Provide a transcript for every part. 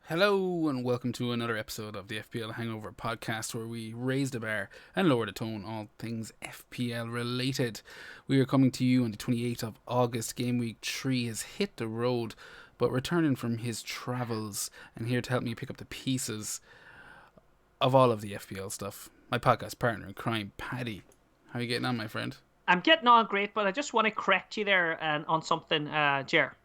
Hello and welcome to another episode of the FPL Hangover podcast, where we raise the bar and lower the tone, all things FPL related. We are coming to you on the 28th of August. Gameweek 3 has hit the road, but returning from his travels and here to help me pick up the pieces of all of the FPL stuff, my podcast partner in crime, Paddy. How are you getting on, my friend? I'm getting on great, but I just want to correct you there on something, Ger.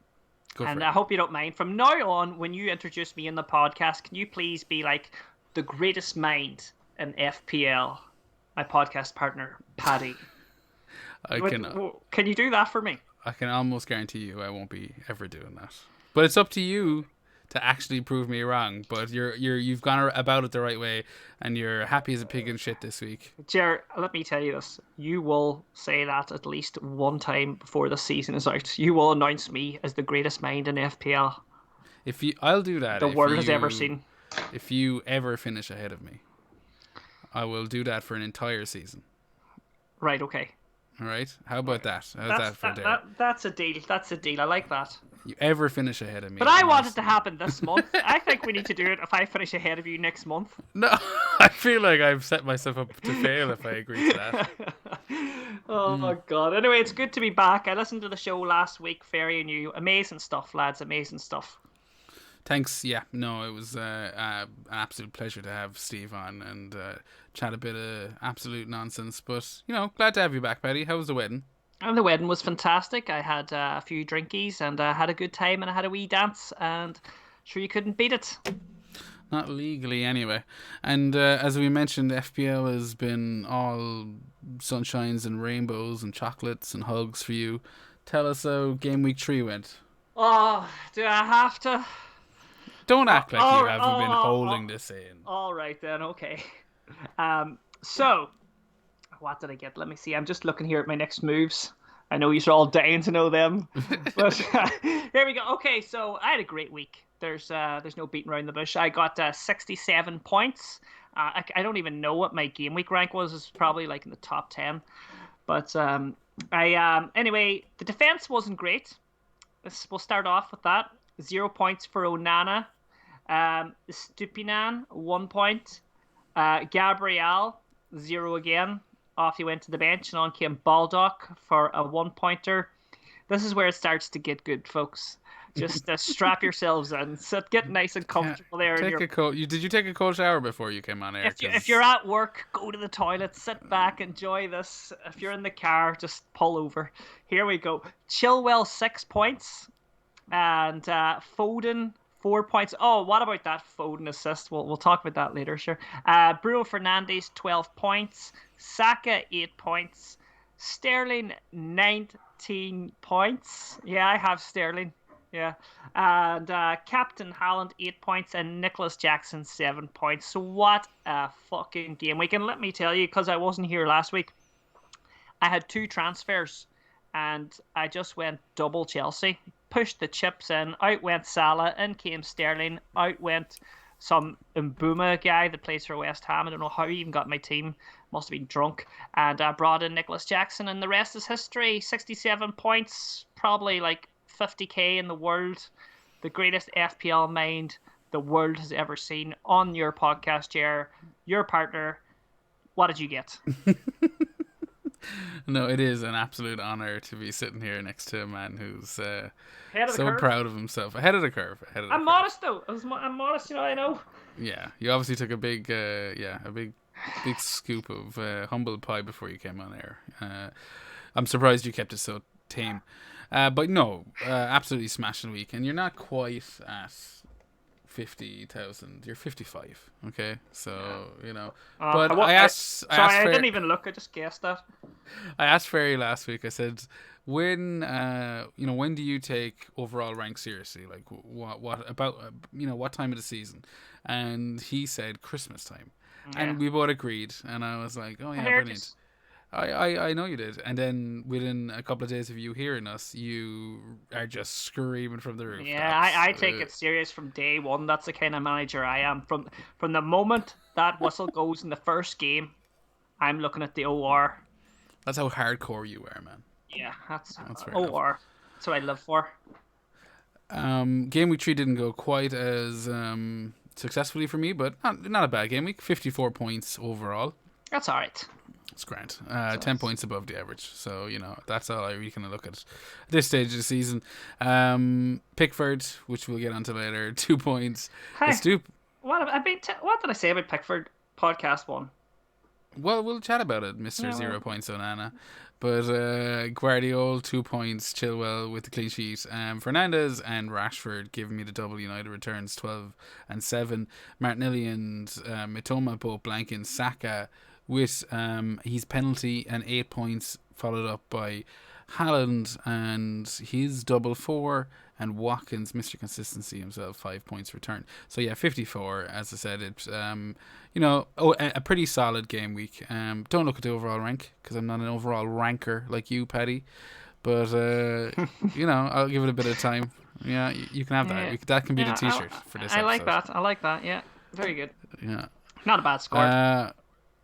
And I hope you don't mind. From now on, when you introduce me in the podcast, can you please be like the greatest mind in FPL? My podcast partner, Paddy. Can you do that for me? I can almost guarantee you I won't be ever doing that. But it's up to you to actually prove me wrong. But you've gone about it the right way, and you're happy as a pig in shit this week. Ger, let me tell you this. You will say that at least one time before the season is out. You will announce me as the greatest mind in FPL. I'll do that. The world has ever seen. If you ever finish ahead of me, I will do that for an entire season. Right, okay. All right. How about that? How's that's a deal. That's a deal. I like that. You ever finish ahead of me? But I want it to happen this month. I think we need to do it if I finish ahead of you next month. No, I feel like I've set myself up to fail if I agree to that. My God. Anyway, it's good to be back. I listened to the show last week. Very new. Amazing stuff, lads. Amazing stuff. Thanks. Yeah, no, it was an absolute pleasure to have Steve on and chat a bit of absolute nonsense. But, glad to have you back, Paddy. How was the wedding? And the wedding was fantastic. I had a few drinkies and had a good time, and I had a wee dance, and sure you couldn't beat it. Not legally, anyway. And as we mentioned, FPL has been all sunshines and rainbows and chocolates and hugs for you. Tell us how Game Week 3 went. Oh, do I have to? Don't act like you haven't been holding this in. All right, then, okay. So, what did I get? Let me see. I'm just looking here at my next moves. I know you're all dying to know them. But here we go. Okay, so I had a great week. There's no beating around the bush. I got 67 points. I don't even know what my game week rank was. It's probably like in the top 10. But anyway, the defense wasn't great. We'll start off with that. 0 points for Onana. Stupinan, 1 point. Gabriel, 0 again. Off he went to the bench, and on came Baldock for a 1-pointer. This is where it starts to get good, folks. Just strap yourselves in. Get nice and comfortable there. Did you take a cold shower before you came on air? If you're at work, go to the toilet, sit back, enjoy this. If you're in the car, just pull over. Here we go. Chilwell, 6 points. And Foden, 4 points. Oh, what about that Foden assist? We'll talk about that later, sure. Bruno Fernandes, 12 points. Saka, 8 points. Sterling, 19 points. Yeah, I have Sterling. Yeah. And Captain Haaland, 8 points. And Nicholas Jackson, 7 points. So what a fucking game week. And let me tell you, because I wasn't here last week, I had 2 transfers. And I just went double Chelsea. Pushed the chips in. Out went Salah. In came Sterling. Out went some Mbuma guy that plays for West Ham. I don't know how he even got my team. Must have been drunk. And brought in Nicholas Jackson. And the rest is history. 67 points. Probably like 50k in the world. The greatest FPL mind the world has ever seen. On your podcast, Ger. Your partner. What did you get? No, it is an absolute honor to be sitting here next to a man who's so curve. Proud of himself. Ahead of the curve. I'm modest, though. I'm modest, I know. Yeah, you obviously took a big scoop of humble pie before you came on air. I'm surprised you kept it so tame. But no, absolutely smashing week. And you're not quite at 50,000. You're 55. Okay, so But I didn't even look. I just guessed that. I asked Ferry last week. I said, when do you take overall rank seriously? Like what about what time of the season? And he said Christmas time, and we both agreed. And I was like, oh yeah, brilliant. I know you did. And then within a couple of days of you hearing us, you are just screaming from the roof. Yeah, I take it serious from day one. That's the kind of manager I am. From the moment that whistle goes in the first game, I'm looking at the OR. That's how hardcore you are, man. Yeah, that's OR. That's what I live for. Game week 3 didn't go quite as successfully for me, but not a bad game week. 54 points overall. That's all right. It's grand. 10 points above the average. So, that's all I really kind of look at this stage of the season. Pickford, which we'll get onto later, 2 points. Hey, what did I say about Pickford podcast 1? Well, we'll chat about it, Mr. 0 points Onana. But Guardiola, 2 points. Chilwell with the clean sheet. Fernandes and Rashford giving me the double United returns, 12 and 7. Martinelli and Mitoma both blanking. Saka with his penalty and 8 points, followed up by Haaland and his double 4, and Watkins, Mr. Consistency himself, 5 points return. So yeah, 54. As I said, it's a pretty solid game week. Don't look at the overall rank because I'm not an overall ranker like you, Paddy. But I'll give it a bit of time. Yeah, you can have that. That can be the T-shirt for this episode. I like that. Yeah, very good. Yeah, not a bad score.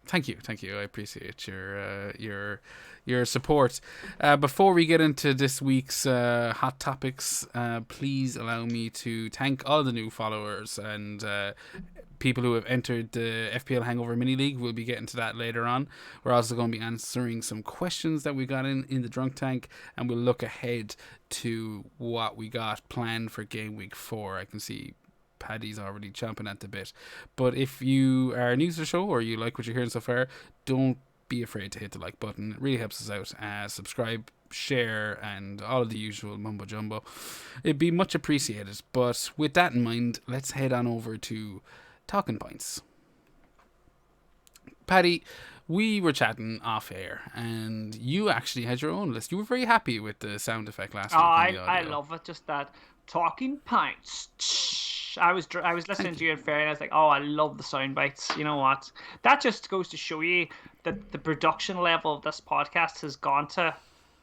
Thank you. I appreciate your support. Before we get into this week's hot topics, please allow me to thank all the new followers and people who have entered the FPL Hangover Mini-League. We'll be getting to that later on. We're also going to be answering some questions that we got in the drunk tank, and we'll look ahead to what we got planned for Game Week 4. I can see Paddy's already chomping at the bit. But if you are new to the show or you like what you're hearing so far, don't be afraid to hit the like button. It really helps us out. Subscribe, share, and all of the usual mumbo jumbo. It'd be much appreciated. But with that in mind, let's head on over to Talking Points. Paddy, we were chatting off air, and you actually had your own list. You were very happy with the sound effect last week. I love it. Just that Talking Points. I was listening to you in fair, and I was like, oh, I love the sound bites. You know what? That just goes to show you that the production level of this podcast has gone to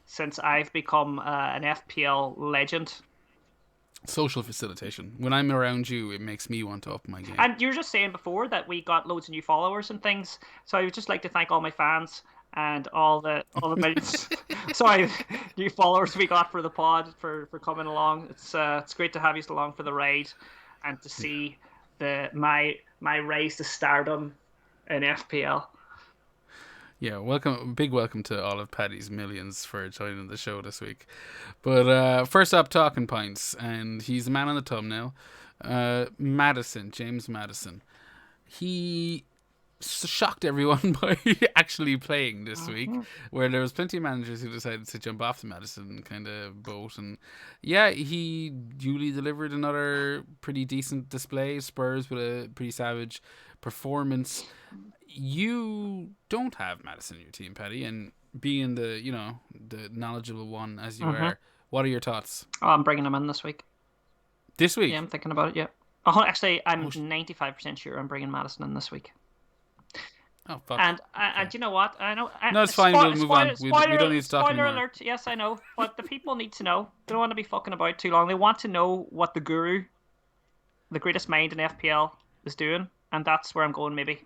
since I've become an FPL legend. Social facilitation. When I'm around you, it makes me want to up my game. And you were just saying before that we got loads of new followers and things. So I would just like to thank all my fans and all the millions new followers we got for the pod for coming along. It's great to have you along for the ride and to see my rise to stardom in FPL. Yeah, big welcome to all of Paddy's millions for joining the show this week. But first up, Talking Points, and he's the man on the thumbnail, James Maddison. He shocked everyone by actually playing this week, where there was plenty of managers who decided to jump off the Maddison kind of boat, and yeah, he duly delivered another pretty decent display. Spurs with a pretty savage performance. You don't have Maddison in your team, Paddy, and being the knowledgeable one as you are, what are your thoughts? Oh, I'm bringing him in this week. This week? Yeah, I'm thinking about it. Yeah. Oh, actually, I'm 95% sure I'm bringing Maddison in this week. Oh, fuck. And you know what? I know. No, it's fine. We'll move on. We don't need to talk anymore. Spoiler alert. Yes, I know. But the people need to know. They don't want to be fucking about too long. They want to know what the guru, the greatest mind in FPL, is doing. And that's where I'm going, maybe.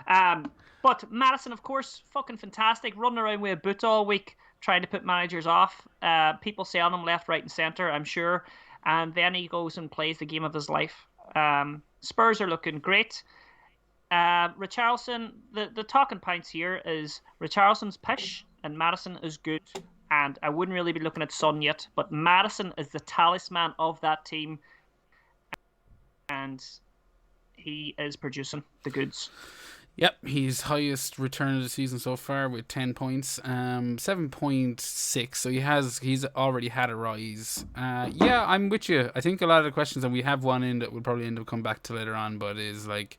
But Maddison, of course, fucking fantastic. Running around with a boot all week, trying to put managers off. People selling him left, right, and centre, I'm sure. And then he goes and plays the game of his life. Spurs are looking great. Richarlison, the talking points here is Richarlison's pish and Maddison is good. And I wouldn't really be looking at Son yet, but Maddison is the talisman of that team. And he is producing the goods. Yep, he's highest return of the season so far with 10 points, 7.6. So he's already had a rise. Yeah, I'm with you. I think a lot of the questions, and we have one in that we'll probably end up coming back to later on, but is like,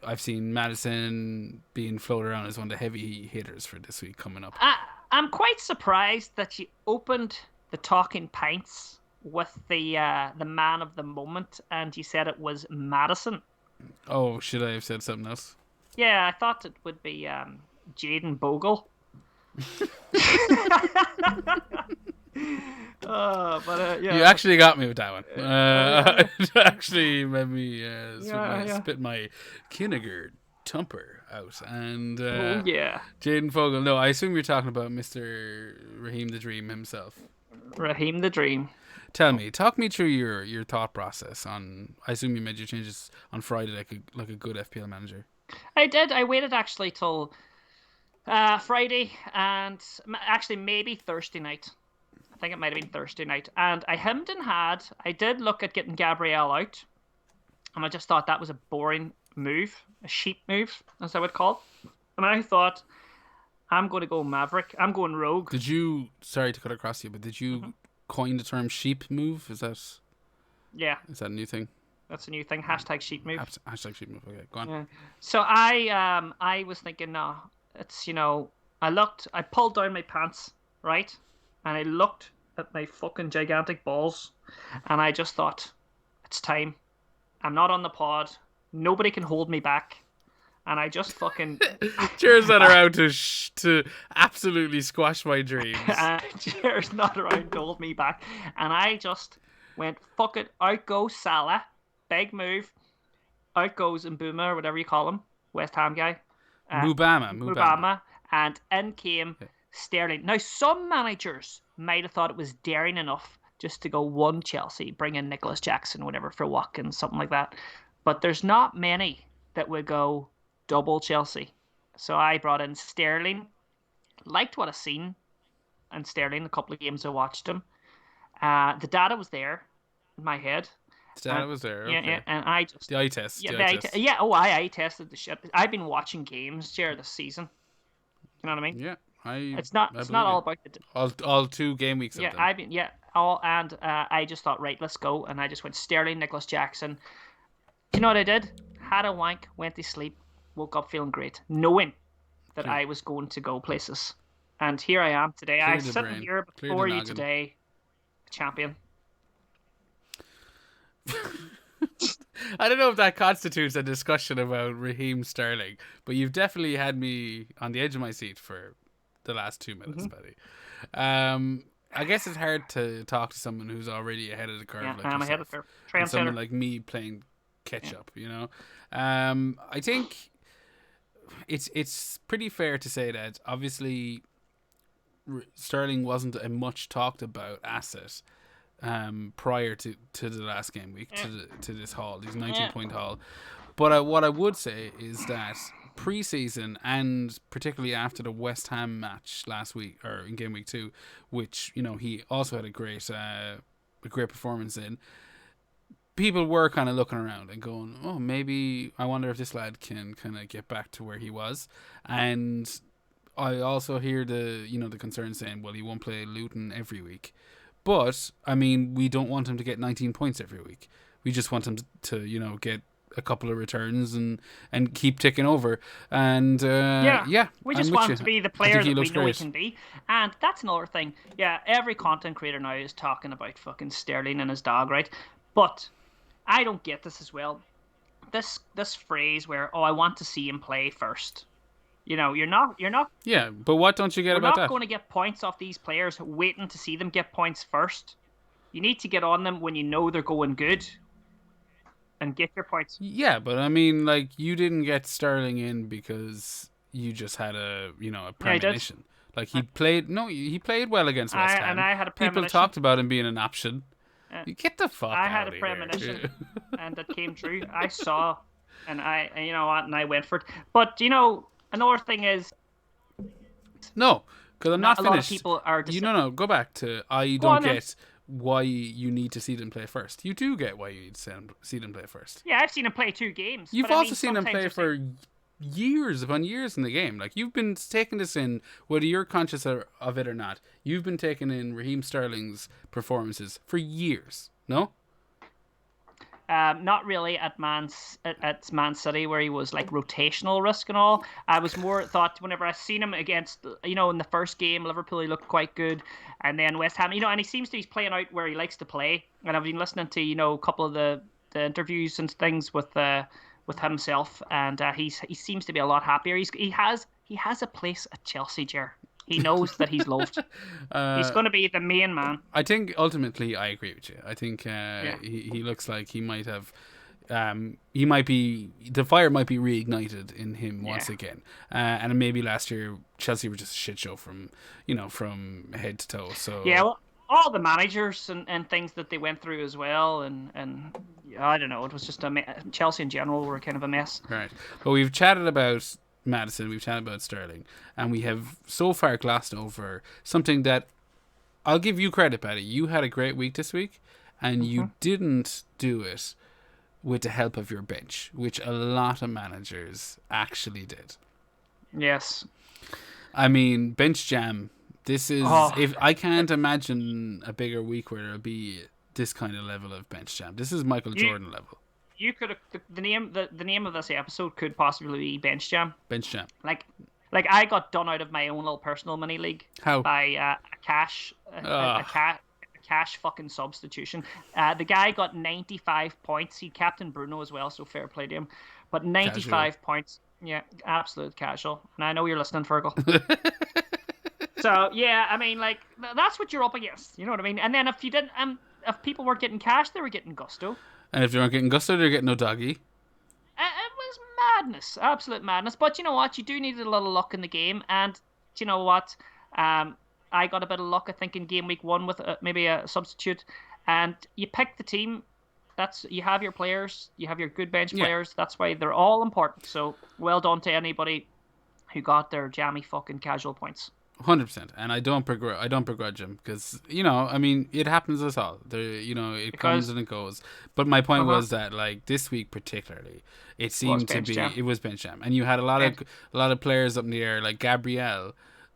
I've seen Maddison being floated around as one of the heavy hitters for this week coming up. I'm quite surprised that you opened the talking pints with the man of the moment, and you said it was Maddison. Oh, should I have said something else? Yeah, I thought it would be Jaden Bogle. Yeah. You actually got me with that one. It actually made me spit my Kinniger Tumper out. And Jaden Bogle. No, I assume you're talking about Mr. Raheem the Dream himself. Raheem the Dream. talk me through your thought process on. I assume you made your changes on Friday, like a good FPL manager. I did. I waited actually till Friday and actually maybe Thursday night. I think it might have been Thursday night. And I hemmed and had. I did look at getting Gabrielle out. And I just thought that was a boring move. A sheep move, as I would call it. And I thought, I'm going to go Maverick. I'm going Rogue. Did you, sorry to cut across you, but did you coin the term sheep move? Is that a new thing? That's a new thing. Hashtag sheep move. Hashtag sheep move. Okay, go on. Yeah. So I was thinking, no, it's, I pulled down my pants, right? And I looked at my fucking gigantic balls, and I just thought, it's time. I'm not on the pod. Nobody can hold me back. And I just fucking... Ger's not around to absolutely squash my dreams. Ger's not around to hold me back. And I just went, fuck it, out goes Salah. Big move. Out goes Mbuma, or whatever you call him. West Ham guy. Mubama. And in came Sterling. Now, some managers might have thought it was daring enough just to go one Chelsea, bring in Nicholas Jackson, whatever, for Watkins, something like that. But there's not many that would go double Chelsea. So I brought in Sterling. Liked what I've seen in Sterling, a couple of games I watched him. The data was there in my head. The data was there, okay. Yeah, and I just... The eye test. Yeah, I tested the shit. I've been watching games, Ger, this season. You know what I mean? Yeah. It's not all about all 2 game weeks. Yeah, I just thought, right, let's go, and I just went Sterling, Nicholas Jackson. You know what I did? Had a wank, went to sleep, woke up feeling great, knowing that I was going to go places, and here I am today. I'm sitting here before you today, champion. I don't know if that constitutes a discussion about Raheem Sterling, but you've definitely had me on the edge of my seat for the last 2 minutes, Paddy. I guess it's hard to talk to someone who's already ahead of the curve. Yeah, like I'm ahead of the curve. And someone like me playing catch up, I think it's pretty fair to say that obviously Sterling wasn't a much talked about asset prior to the last game week, to this haul, these 19-point haul. But what I would say is that pre-season, and particularly after the West Ham match last week, or in game week 2, which he also had a great performance in, people were kind of looking around and going, oh, maybe I wonder if this lad can kind of get back to where he was. And I also hear the concern saying, well, he won't play Luton every week. But, I mean, we don't want him to get 19 points every week. We just want him to get a couple of returns and keep ticking over. And, we just want him to be the player that we know he can be. And that's another thing. Yeah, every content creator now is talking about fucking Sterling and his dog, right? But I don't get this as well. This phrase where, I want to see him play first. You're not. Yeah, but what don't you get about that? We're not going to get points off these players waiting to see them get points first. You need to get on them when you know they're going good, and get your points. Yeah, but I mean, like, you didn't get Sterling in because you just had a premonition. Like he played well against West Ham. And I had a premonition. People talked about him being an option. You get the fuck out of here. I had a premonition, and it came true. I saw, and I went for it. But another thing is, no, because I'm not finished. A lot of people are. No. Go back to I don't get why you need to see them play first. You do get why you need to see them play first. Yeah, I've seen him play 2 games. You've also seen him play for years upon years in the game. Like, you've been taking this in, whether you're conscious of it or not. You've been taking in Raheem Sterling's performances for years. No? Not really at Man City, where he was like rotational risk and all. I was more thought whenever I seen him against, in the first game, Liverpool, he looked quite good. And then West Ham, and he seems to be playing out where he likes to play. And I've been listening to, a couple of the interviews and things with himself, and he seems to be a lot happier. He has a place at Chelsea, Ger. He knows that he's loved. He's going to be the main man. I think ultimately I agree with you. I think he looks like he might have. The fire might be reignited in him once again. And maybe last year Chelsea were just a shit show from head to toe. So all the managers and things that they went through as well, and yeah, I don't know. It was just Chelsea in general were kind of a mess. Right. But we've chatted about Madison, we've chatted about Sterling, and we have so far glossed over something that I'll give you credit, Paddy. You had a great week this week, and you didn't do it with the help of your bench, which a lot of managers actually did. Yes. I mean, bench jam. This is Oh, if I can't imagine a bigger week where there'll be this kind of level of bench jam. This is Michael you Jordan level. you could have the name of this episode could possibly be Bench Jam. Bench jam. Like I got done out of my own little personal mini league How? by a cash fucking substitution. The guy got 95 points. He captained Bruno as well, so fair play to him. But 95 Casual. points. Yeah, absolute casual. And I know you're listening, Fergal. So yeah, I mean, like that's what you're up against. You know what I mean? And then if you didn't, if people weren't getting cash, they were getting gusto. And if they aren't getting gusto, they're getting no doggy. It was madness, absolute madness. But you know what? You do need a little luck in the game, and do you know what? I got a bit of luck, I think, in game week 1 with maybe a substitute, and you pick the team. That's you have your players, you have your good bench Yeah. players. That's why they're all important. So well done to anybody who got their jammy fucking casual points. 100%, and I don't begrudge him because I mean, it happens to us all. It comes Because and it goes. But my point uh-huh, was that, like, this week particularly, it was seemed to bench be jam. it was bench jam, and you had And a lot of players up in the air, like Gabriel,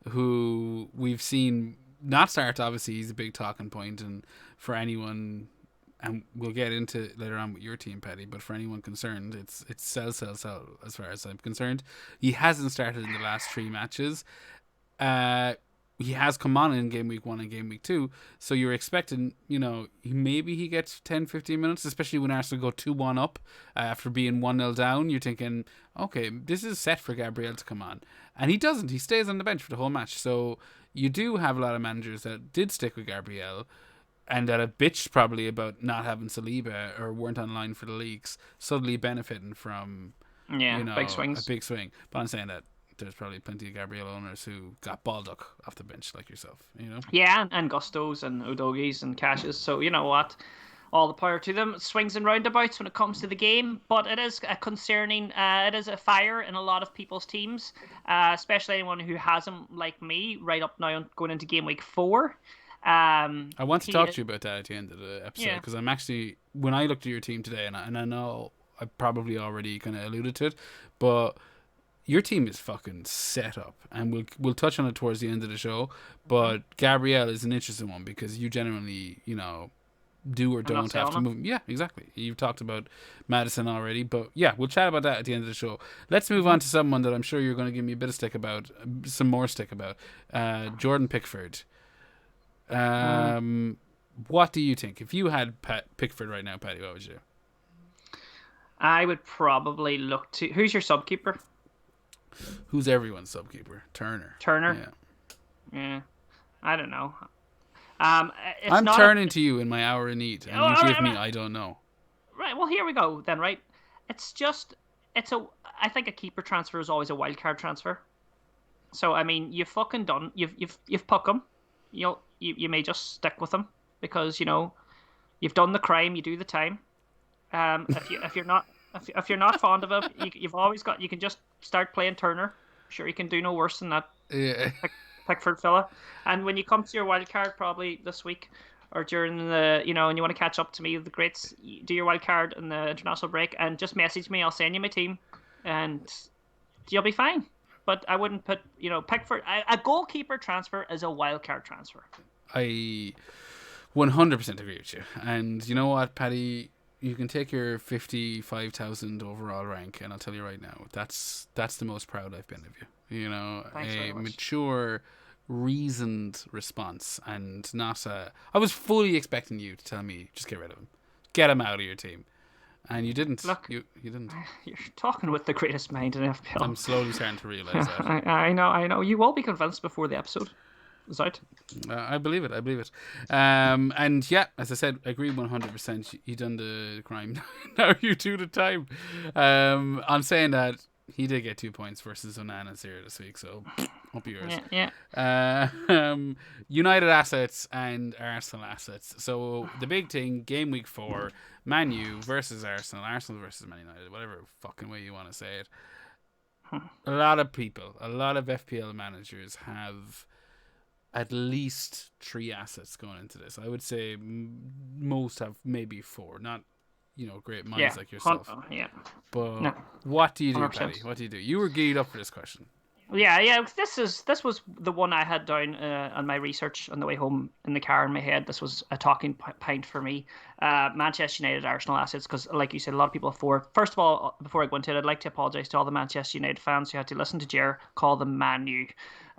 who we've seen not start. Obviously, he's a big talking point, and for anyone, and we'll get into it later on with your team, Petty. But for anyone concerned, it's sell, sell, sell. As far as I'm concerned, he hasn't started in the last 3 matches. He has come on in game week 1 and game week 2, so you're expecting, maybe he gets 10, 15 minutes, especially when Arsenal go 2-1 up after being 1-0 down. You're thinking, okay, this is set for Gabriel to come on. And he doesn't. He stays on the bench for the whole match. So you do have a lot of managers that did stick with Gabriel and that have bitched probably about not having Saliba or weren't online for the leagues, suddenly benefiting from, yeah, big a swings. big swing. But I'm saying that there's probably plenty of Gabriel owners who got Baldock off the bench like yourself. Yeah, and gustos and udogis and cashes. So you know what? All the power to them. Swings and roundabouts when it comes to the game, but it is a concerning. It is a fire in a lot of people's teams, especially anyone who has him like me right up now going into game week 4. I want to He talk to you about that at the end of the episode yeah. because I'm actually, when I looked at your team today, and I know I probably already kind of alluded to it, but your team is fucking set up, and we'll touch on it towards the end of the show. But Gabrielle is an interesting one because you generally, do or I'm not don't have selling to him. move. Yeah, exactly. You've talked about Madison already, but yeah, we'll chat about that at the end of the show. Let's move on to someone that I'm sure you're going to give me a bit of stick about, some more stick about. Jordan Pickford. What do you think? If you had Pickford right now, Paddy, what would you do? I would probably look to who's your subkeeper? Who's everyone's subkeeper? Turner. Turner. Yeah. Yeah, I don't know. Um, it's I'm not turning to you in my hour of need, and Oh, you give me right. I don't know. Right. Well, here we go then. Right. It's just it's a. I think a keeper transfer is always a wild card transfer. So I mean, you've fucking done. You've puck him. You may just stick with him because you've done the crime. You do the time. If you're not if you're not fond of him, you've always got. You can just start playing Turner. Sure, you can do no worse than that Yeah. Pickford fella. And when you come to your wild card, probably this week or during the, and you want to catch up to me, the greats, do your wild card in the international break and just message me. I'll send you my team, and you'll be fine. But I wouldn't put, Pickford. A goalkeeper transfer is a wild card transfer. I 100% agree with you. And you know what, Paddy? You can take your 55,000 overall rank, and I'll tell you right now, that's the most proud I've been of you. Thanks very A much. mature, reasoned response, and not a. I was fully expecting you to tell me just get rid of him, get him out of your team, and you didn't. Look, you didn't. you're talking with the greatest mind in FPL. I'm slowly starting to realize that. I know. You will be convinced before the episode is out. I believe it. And yeah, as I said, I agree 100%. You done the crime. Now you do the time. I'm saying that He did get 2 points versus Onana 0 this week, so up yours. United assets and Arsenal assets. So the big thing, game week 4, Man U versus Arsenal versus Man United, whatever fucking way you want to say it. A lot of people, a lot of FPL managers have at least 3 assets going into this. I would say most have maybe 4, not great minds like yourself. But no, what do you do, 100%. Paddy? What do you do? You were geared up for this question. Yeah. This was the one I had down on my research on the way home in the car in my head. This was a talking point for me. Manchester United Arsenal assets, because like you said, a lot of people have 4. First of all, before I go into it, I'd like to apologise to all the Manchester United fans who had to listen to Ger call them Man U.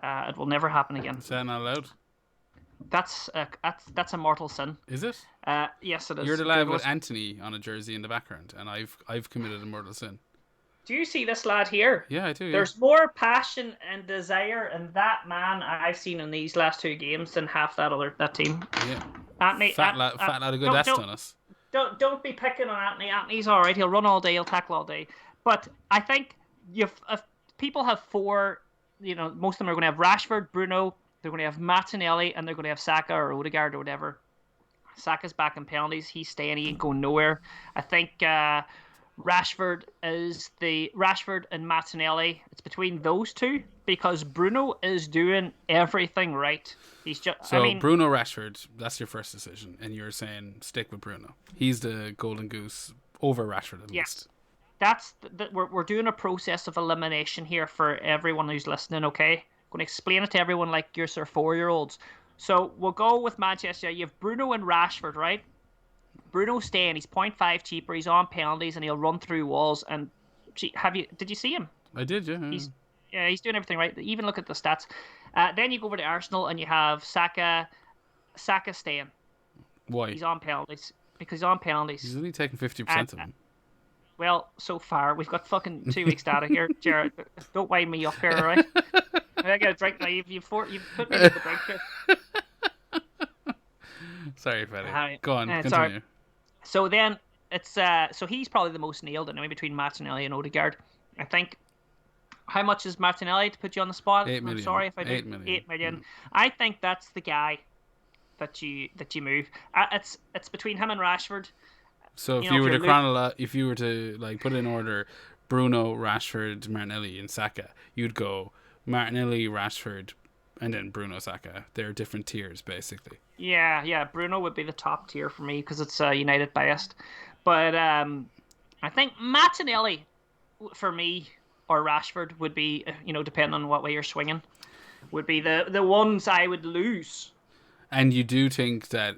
It will never happen again. Is that not allowed? That's a mortal sin. Is it? Yes, it is. You're the lad with Anthony on a jersey in the background, and I've committed a mortal sin. Do you see this lad here? Yeah, I do. Yeah. There's more passion and desire in that man I've seen in these last 2 games than half that team. Yeah. Anthony, fat lad of good that's on us. Don't be picking on Anthony. Anthony's all right. He'll run all day. He'll tackle all day. But I think if people have 4, most of them are going to have Rashford, Bruno. They're going to have Martinelli, and they're going to have Saka or Odegaard or whatever. Saka's back in penalties. He's staying. He ain't going nowhere. I think Rashford and Martinelli. It's between those 2 because Bruno is doing everything right. He's just Bruno Rashford. That's your first decision, and you're saying stick with Bruno. He's the golden goose over Rashford at least. That's we're doing a process of elimination here for everyone who's listening. Okay, I'm going to explain it to everyone like you're 4-year-olds. So we'll go with Manchester. You have Bruno and Rashford, right? Bruno's staying. He's 0.5 cheaper. He's on penalties and he'll run through walls. And did you see him? I did, yeah. He's doing everything right. Even look at the stats. Then you go over to Arsenal and you have Saka staying. Why? He's on penalties. Because he's on penalties. He's only taking 50% of them. Well, so far we've got fucking 2 weeks data here, Jared. Don't wind me up here, all right? I got a drink now. You've put me in the drink here. Sorry, Paddy. Go on, continue. Sorry. So then it's so he's probably the most nailed anyway between Martinelli and Odegaard. I think. How much is Martinelli to put you on the spot? 8 million. I'm sorry if I do. 8 million. 8 million. I think that's the guy that you move. It's between him and Rashford. So if you were to like put in order Bruno, Rashford, Martinelli, and Saka, you'd go Martinelli, Rashford, and then Bruno, Saka. They're different tiers, basically. Yeah. Bruno would be the top tier for me because it's United biased. But I think Martinelli for me or Rashford would be, depending on what way you're swinging, would be the ones I would lose. And you do think that,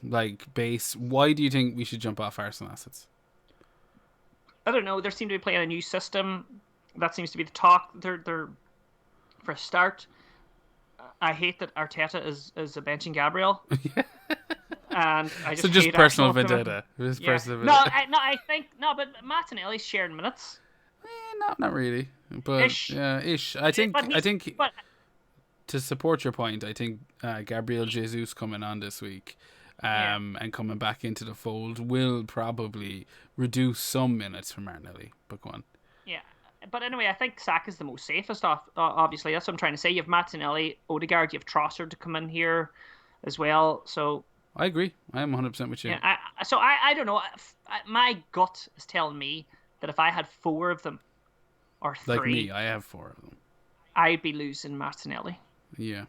why do you think we should jump off Arsenal assets? I don't know. They seem to be playing a new system. That seems to be the talk. They're for a start. I hate that Arteta is a benching Gabriel. And I just personal vendetta. I think but Martinelli's sharing minutes. Not really, but ish. I think to support your point, I think Gabriel Jesus coming on this week, and coming back into the fold will probably reduce some minutes for Martinelli. But go on. Yeah. But anyway, I think Saka's the most safest off. Obviously, that's what I'm trying to say. You have Martinelli, Odegaard, you have Trossard to come in here as well. So I agree. I am 100% with you. Yeah, I don't know. My gut is telling me that if I had 4 of them, or 3, like me, I have 4 of them, I'd be losing Martinelli. Yeah,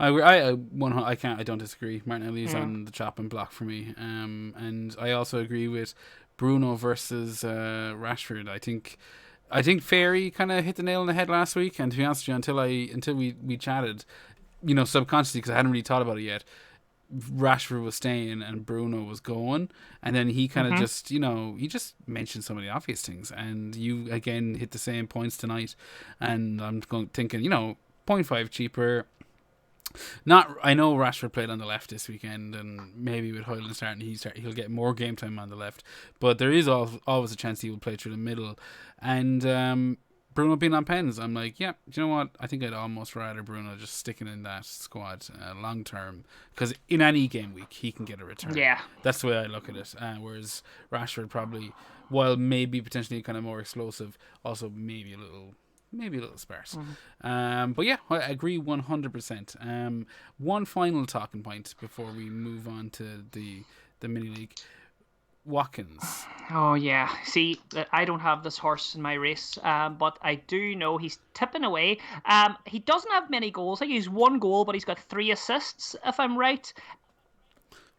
I don't disagree. Martinelli is on the chopping block for me. And I also agree with Bruno versus Rashford. I think Ferry kind of hit the nail on the head last week, and to be honest with you, until we chatted, subconsciously, because I hadn't really thought about it yet, Rashford was staying and Bruno was going, and then he kind of just, he just mentioned some of the obvious things, and you again hit the same points tonight, and I'm thinking, 0.5 cheaper. I know Rashford played on the left this weekend, and maybe with Højlund starting, he'll get more game time on the left. But there is always a chance he will play through the middle, and Bruno being on pens, I'm like, yeah, do you know what? I think I'd almost rather Bruno just sticking in that squad long term, because in any game week he can get a return. Yeah. That's the way I look at it. Whereas Rashford probably, while maybe potentially kind of more explosive, also maybe a little sparse. But yeah, I agree 100%. One final talking point before we move on to the mini league. Watkins. Oh yeah. See, I don't have this horse in my race, but I do know he's tipping away. He doesn't have many goals. I think he's 1 goal, but he's got 3 assists, if I'm right.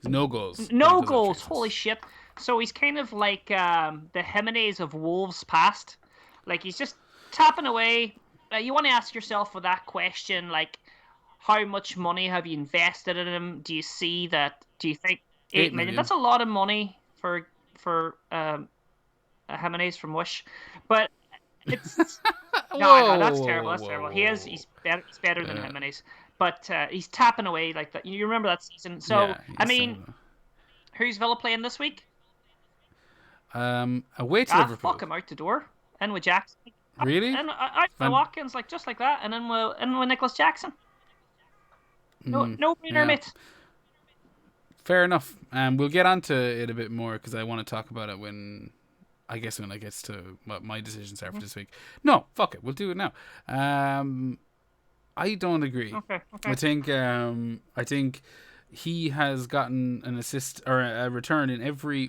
No goals. No goals. Holy shit. So he's kind of like the Jimenez of Wolves past. Like he's just tapping away. You want to ask yourself with that question, like, how much money have you invested in him? Do you see that? Do you think 8 million? That's a lot of money for Jimenez from Wish, but it's no, that's terrible. That's terrible. He's better than Jimenez, but he's tapping away like that. You remember that season? So I mean, who's Villa playing this week? Away to Liverpool. Fuck him out the door. In with Jackson. Really? And out with Watkins, like just like that, and then with Nicholas Jackson. No brainer, mate. Fair enough. We'll get onto it a bit more because I want to talk about it when it gets to what my decisions are for this week. No, fuck it. We'll do it now. I don't agree. Okay. I think he has gotten an assist or a return in every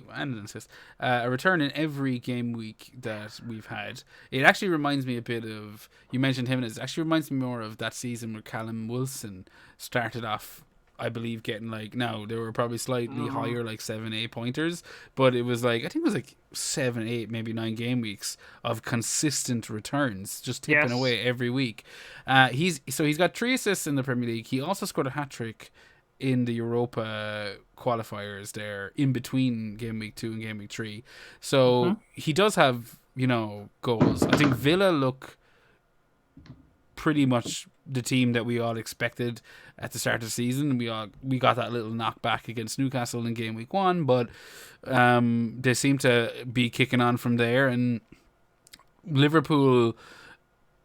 game week that we've had. It actually reminds me a bit of, you mentioned him, and it actually reminds me more of that season where Callum Wilson started off, I believe, getting like, now they were probably slightly higher, like 7-8 pointers, but it was like, I think it was like 7, 8, maybe 9 game weeks of consistent returns, just tipping away every week. He's got 3 assists in the Premier League. He also scored a hat-trick in the Europa qualifiers there in between game week 2 and game week 3. So he does have, goals. I think Villa look pretty much the team that we all expected at the start of the season. We got that little knockback against Newcastle in game week 1, but they seem to be kicking on from there. And Liverpool,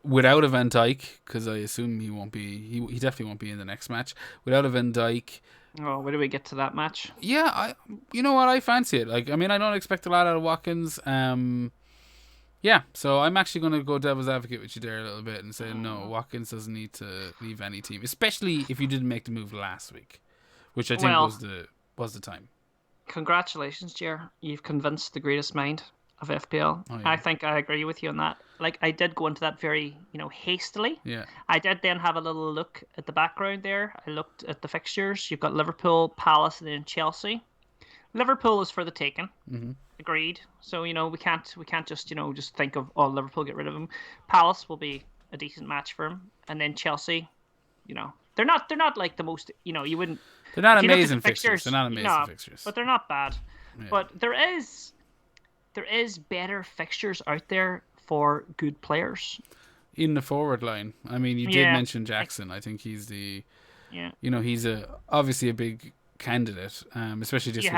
without a Van Dijk, because I assume he won't be, he definitely won't be in the next match. Without a Van Dijk. Oh, where do we get to that match? Yeah, you know what? I fancy it. Like, I mean, I don't expect a lot out of Watkins. Yeah, so I'm actually going to go devil's advocate with you there a little bit and say, no, Watkins doesn't need to leave any team, especially if you didn't make the move last week, which I think was the time. Congratulations, Ger. You've convinced the greatest mind of FPL. Oh, yeah. I think I agree with you on that. Like, I did go into that very, hastily. Yeah. I did then have a little look at the background there. I looked at the fixtures. You've got Liverpool, Palace, and then Chelsea. Liverpool is for the taking. Mm-hmm. Agreed. So, we can't just, just think of, Liverpool, get rid of him. Palace will be a decent match for him. And then Chelsea, they're not like the most, you wouldn't. They're not amazing fixtures. They're not amazing fixtures. But they're not bad. Yeah. But there is better fixtures out there for good players. In the forward line. I mean, you did mention Jackson. I think he's he's obviously a big candidate, especially this week.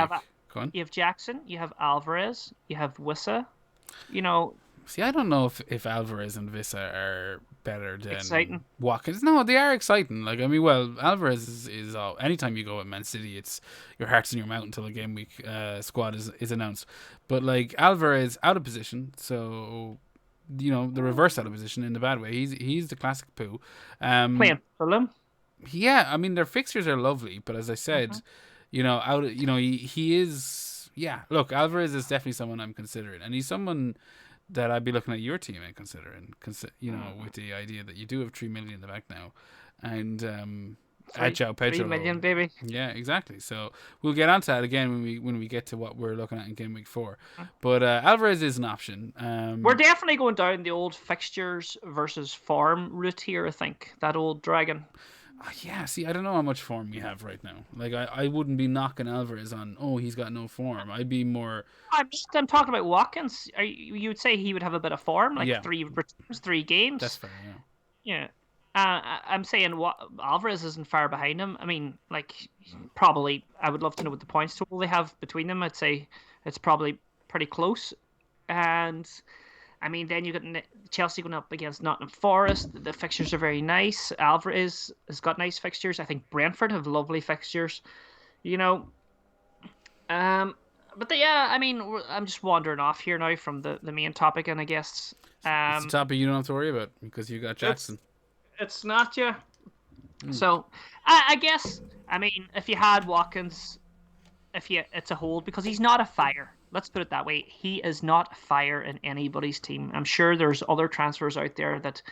You have Jackson, you have Alvarez, you have Wissa. See, I don't know if Alvarez and Wissa are better than Watkins. No, they are exciting. Like, I mean, well, Alvarez is anytime you go at Man City, it's your heart's in your mouth until the game week squad is announced. But like, Alvarez out of position, so the reverse out of position in the bad way. He's the classic poo. Playing for them. Yeah, I mean, their fixtures are lovely, but as I said, he is. Yeah, look, Alvarez is definitely someone I'm considering, and he's someone that I'd be looking at your team and considering. With the idea that you do have 3 million in the bank now, and João Pedro. 3 million, baby. Yeah, exactly. So we'll get onto that again when we get to what we're looking at in game week 4. But Alvarez is an option. We're definitely going down the old fixtures versus farm route here. I think that old dragon. Yeah, see, I don't know how much form we have right now. Like, I wouldn't be knocking Alvarez on, he's got no form. I'd be more... I'm talking about Watkins. You would say he would have a bit of form, like 3 returns, 3 games. That's fair, yeah. I'm saying Alvarez isn't far behind him. I mean, like, probably, I would love to know what the points total they have between them. I'd say it's probably pretty close. And I mean, then you got Chelsea going up against Nottingham Forest. The fixtures are very nice. Alvarez has got nice fixtures. I think Brentford have lovely fixtures. You know, but yeah, I mean, I'm just wandering off here now from the main topic, and I guess It's a topic you don't have to worry about because you got Jackson. It's not you. So I guess, I mean, if you had Watkins, it's a hold because he's not a fire. Let's put it that way. He is not a fire in anybody's team. I'm sure there's other transfers out there that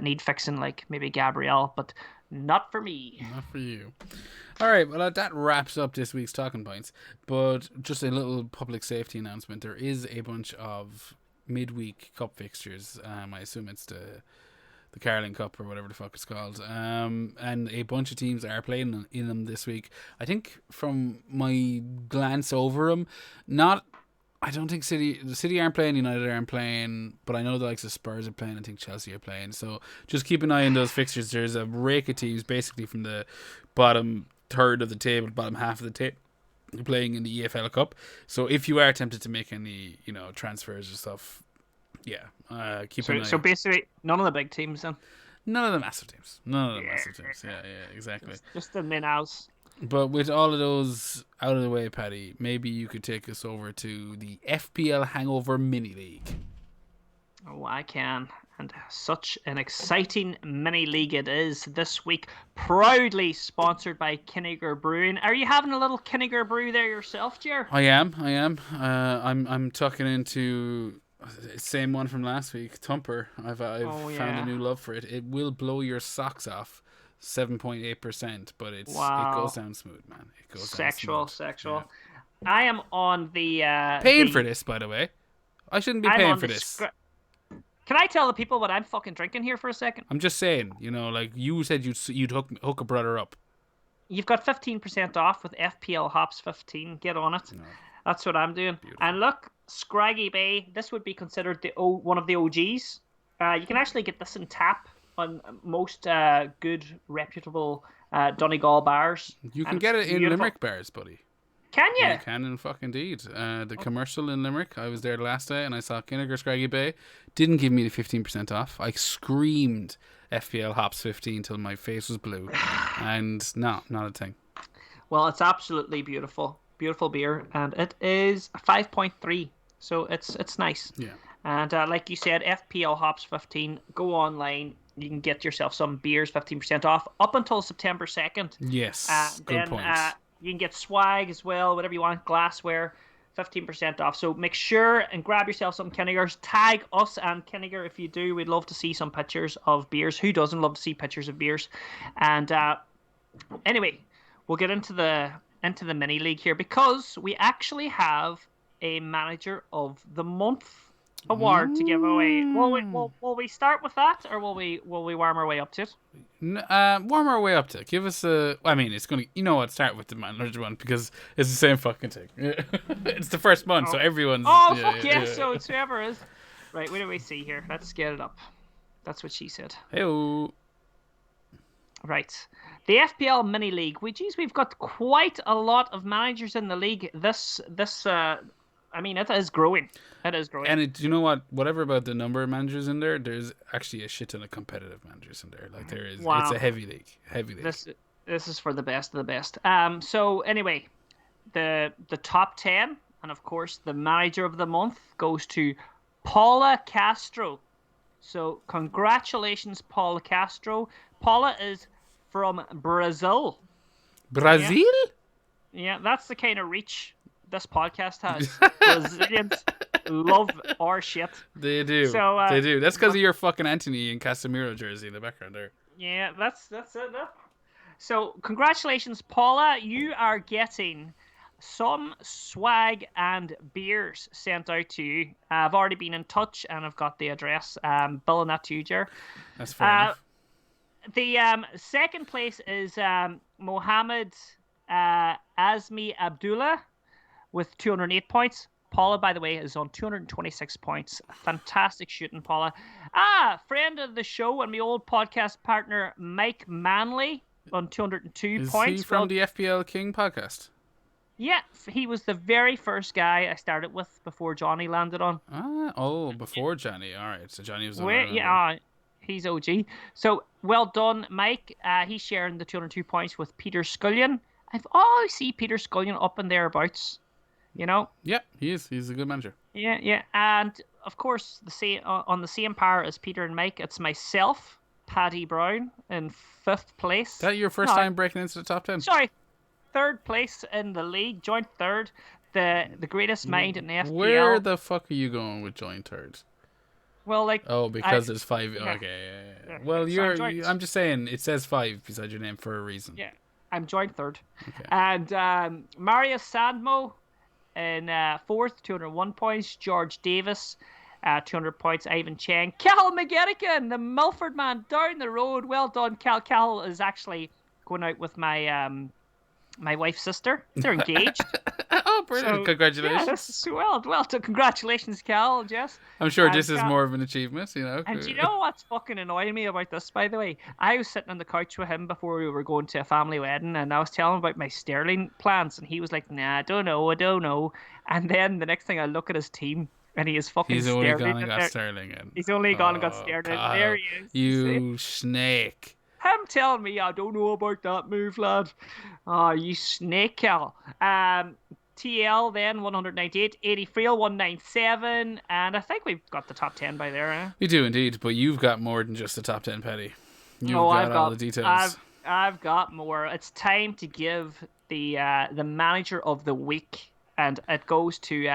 need fixing, like maybe Gabriel, but not for me. Not for you. All right, well, that wraps up this week's Talking Points. But just a little public safety announcement. There is a bunch of midweek cup fixtures. I assume it's the Carling Cup or whatever the fuck it's called. And a bunch of teams are playing in them this week. I think from my glance over them, I don't think City aren't playing, United aren't playing, but I know the likes of Spurs are playing. I think Chelsea are playing. So just keep an eye on those fixtures. There's a rake of teams basically from the bottom third of the table, bottom half of the table, playing in the EFL Cup. So if you are tempted to make any, transfers or stuff, keep an eye. So basically, none of the big teams then. None of the massive teams. Yeah, exactly. Just the minnows. But with all of those out of the way, Paddy, maybe you could take us over to the FPL Hangover Mini-League. Oh, I can. And such an exciting mini-league it is this week. Proudly sponsored by Kinniger Brewing. Are you having a little Kinniger brew there yourself, Ger? I am. I'm tucking into same one from last week, Thumper. I've found a new love for it. It will blow your socks off. 7.8%, but it goes down smooth, man. It goes sexual. Yeah. I am on the paying for this, by the way. I shouldn't be paying for this. Can I tell the people what I'm fucking drinking here for a second? I'm just saying, like you said, you'd hook a brother up. You've got 15% off with FPL Hops 15. Get on it. No. That's what I'm doing. Beautiful. And look, Scraggy Bay. This would be considered one of the OGs. You can actually get this in tap on most good, reputable Donegal bars. You can get it in Limerick bars, buddy. Can you? You can, in fuck indeed. The commercial in Limerick, I was there last day and I saw Kinniger Scraggy Bay. Didn't give me the 15% off. I screamed FPL Hops 15 till my face was blue. And no, not a thing. Well, it's absolutely beautiful. Beautiful beer. And it is 5.3. So it's nice. Yeah. And like you said, FPL Hops 15. Go online. You can get yourself some beers, 15% off, up until September 2nd. Yes, good point. You can get swag as well, whatever you want, glassware, 15% off. So make sure and grab yourself some Kinnigers. Tag us and Kinniger if you do. We'd love to see some pictures of beers. Who doesn't love to see pictures of beers? And anyway, we'll get into the mini league here because we actually have a manager of the month award to give away. Will we start with that, or will we warm our way up to it? Warm our way up to it. Give us a. I mean, it's gonna. Start with the manager one because it's the same fucking thing. It's the first month, so everyone's. Oh fuck yeah! So it's whoever is. Right. What do we see here? Let's get it up. That's what she said. Hey-o. Right. The FPL Mini League. We've got quite a lot of managers in the league. This. I mean, it is growing. It is growing. And you know what? Whatever about the number of managers in there, there's actually a shit ton of competitive managers in there. Like there is, It's a heavy league. This is for the best of the best. So anyway, the top 10, and of course the manager of the month goes to Paula Castro. So congratulations, Paula Castro. Paula is from Brazil. Brazil? Yeah, that's the kind of reach this podcast has. Brazilians love our shit. They do. So, they do. That's because of your fucking Anthony and Casemiro jersey in the background there. Yeah, that's it. So, congratulations, Paula. You are getting some swag and beers sent out to you. I've already been in touch and I've got the address. Billing that to you, Ger. That's fair enough. The second place is Mohammed Azmi Abdullah with 208 points. Paula, by the way, is on 226 points. Fantastic shooting, Paula. Friend of the show and my old podcast partner, Mike Manley, on 202 points. Is he from the FPL King podcast? Yeah, he was the very first guy I started with before Johnny landed on. Before Johnny. All right, so Johnny was the one I Where, remember. yeah, he's OG. So well done, Mike. He's sharing the 202 points with Peter Scullion. I've always see Peter Scullion up and thereabouts. You know. Yeah, he is. He's a good manager. Yeah, yeah, and of course the same on the same par as Peter and Mike. It's myself, Paddy Brown, in fifth place. That your first No, time breaking into the top 10? sorry, third place in the league, joint third. The greatest mind in the Where FPL. the fuck are you going with joint third? Well, like Oh, I, because there's five. yeah, Okay, yeah. yeah, yeah. Well, So I'm joint. I'm just saying it says five beside your name for a reason. Yeah, I'm joint third, Okay. and Marius Sandmo in fourth, 201 points. George Davis, 200 points. Ivan Cheng. Cal McGettigan, the Milford man down the road. Well done, Cal. Cal is actually going out with my wife's sister. They're engaged. Oh, brilliant! So, Congratulations. yeah, this is well done. Congratulations, Cal and Jess. I'm sure And this is more of an achievement, you know. And do you know what's fucking annoying me about this, by the way? I was sitting on the couch with him before we were going to a family wedding, and I was telling him about my Sterling plans, and he was like, nah, I don't know. And then the next thing I look at his team, and he is fucking He's only Sterling. gone and got Sterling in. He's only gone and got Oh, Sterling. Kyle, There he is. you snake. Him telling me I don't know about that move, lad. Oh, you snake, Cal. TL then 198, 80 Frail 197, and I think we've got the top 10 by there. Eh? We do indeed, but you've got more than just the top 10, Petty. You've got I've all the details. I've got more. It's time to give the manager of the week, and it goes to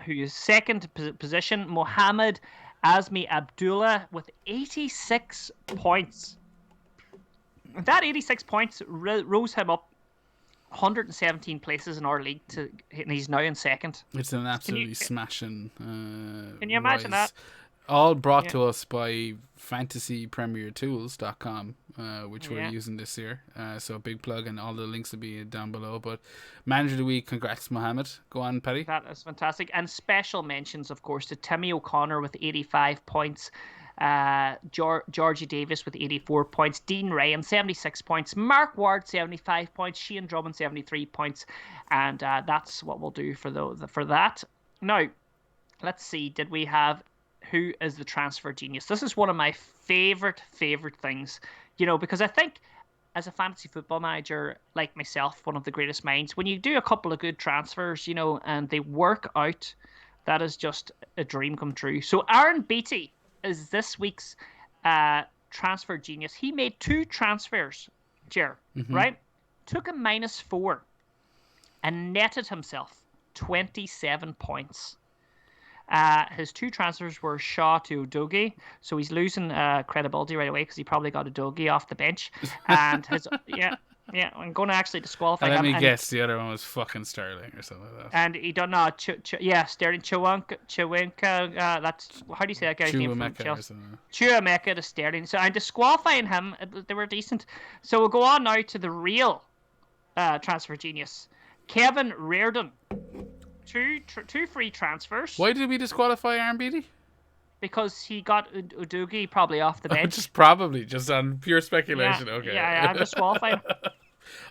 who is second position, Mohammed Azmi Abdullah with 86 points. That 86 points rose him up 117 places in our league, and he's now in second. It's an absolutely smashing. Can you imagine that? All brought to us by fantasypremiertools.com, which we're using this year. So a big plug, and all the links will be down below. But Manager of the Week, congrats, Mohammed. Go on, Paddy. That is fantastic. And special mentions, of course, to Timmy O'Connor with 85 points. Georgie Davis with 84 points, Dean Ryan 76 points, Mark Ward 75 points, Shane Drummond 73 points, and that's what we'll do for that. Now, let's see. Did we have who is the transfer genius? This is one of my favorite things, because I think as a fantasy football manager like myself, one of the greatest minds, when you do a couple of good transfers, and they work out, that is just a dream come true. So Aaron Beattie is this week's transfer genius. He made 2 transfers, Ger, right? Took a -4 and netted himself 27 points. His 2 transfers were Shaw to Udogie, so he's losing credibility right away because he probably got Udogie off the bench. And his I'm going to actually disqualify him. Let me guess, the other one was fucking Sterling or something like that. And he done Sterling Chewinka. That's how do you say that guy's name from Chelsea? Chuameka to Sterling. So I'm disqualifying him. They were decent. So we'll go on now to the real transfer genius, Kevin Reardon. Two free transfers. Why did we disqualify Aaron Beattie? Because he got Udogie probably off the bench. just on pure speculation. Okay. Yeah, I'm disqualifying.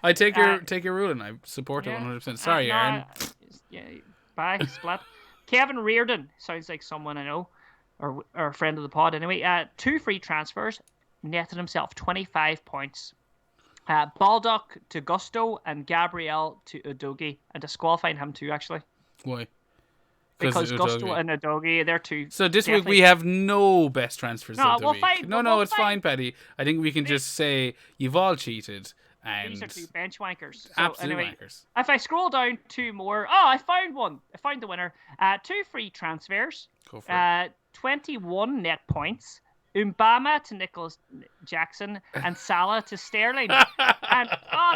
I take your ruling. I support it 100%. Sorry, Aaron. Bye, splat. Kevin Reardon sounds like someone I know, or a friend of the pod. Anyway, 2 free transfers, netted himself 25 points. Baldock to Gusto and Gabriel to Udogie, and disqualifying him too, actually. Why? Because Gusto and Udogie, they're 2. So this week we have no best transfers of the week. Fine, no, it's fine, Paddy. I think we can just say you've all cheated. And these are 2 bench wankers. So absolute wankers. If I scroll down 2 more, I found one. I found the winner. 2 free transfers. Go for it. 21 net points. Mbama to Nicholas Jackson and Salah to Sterling. And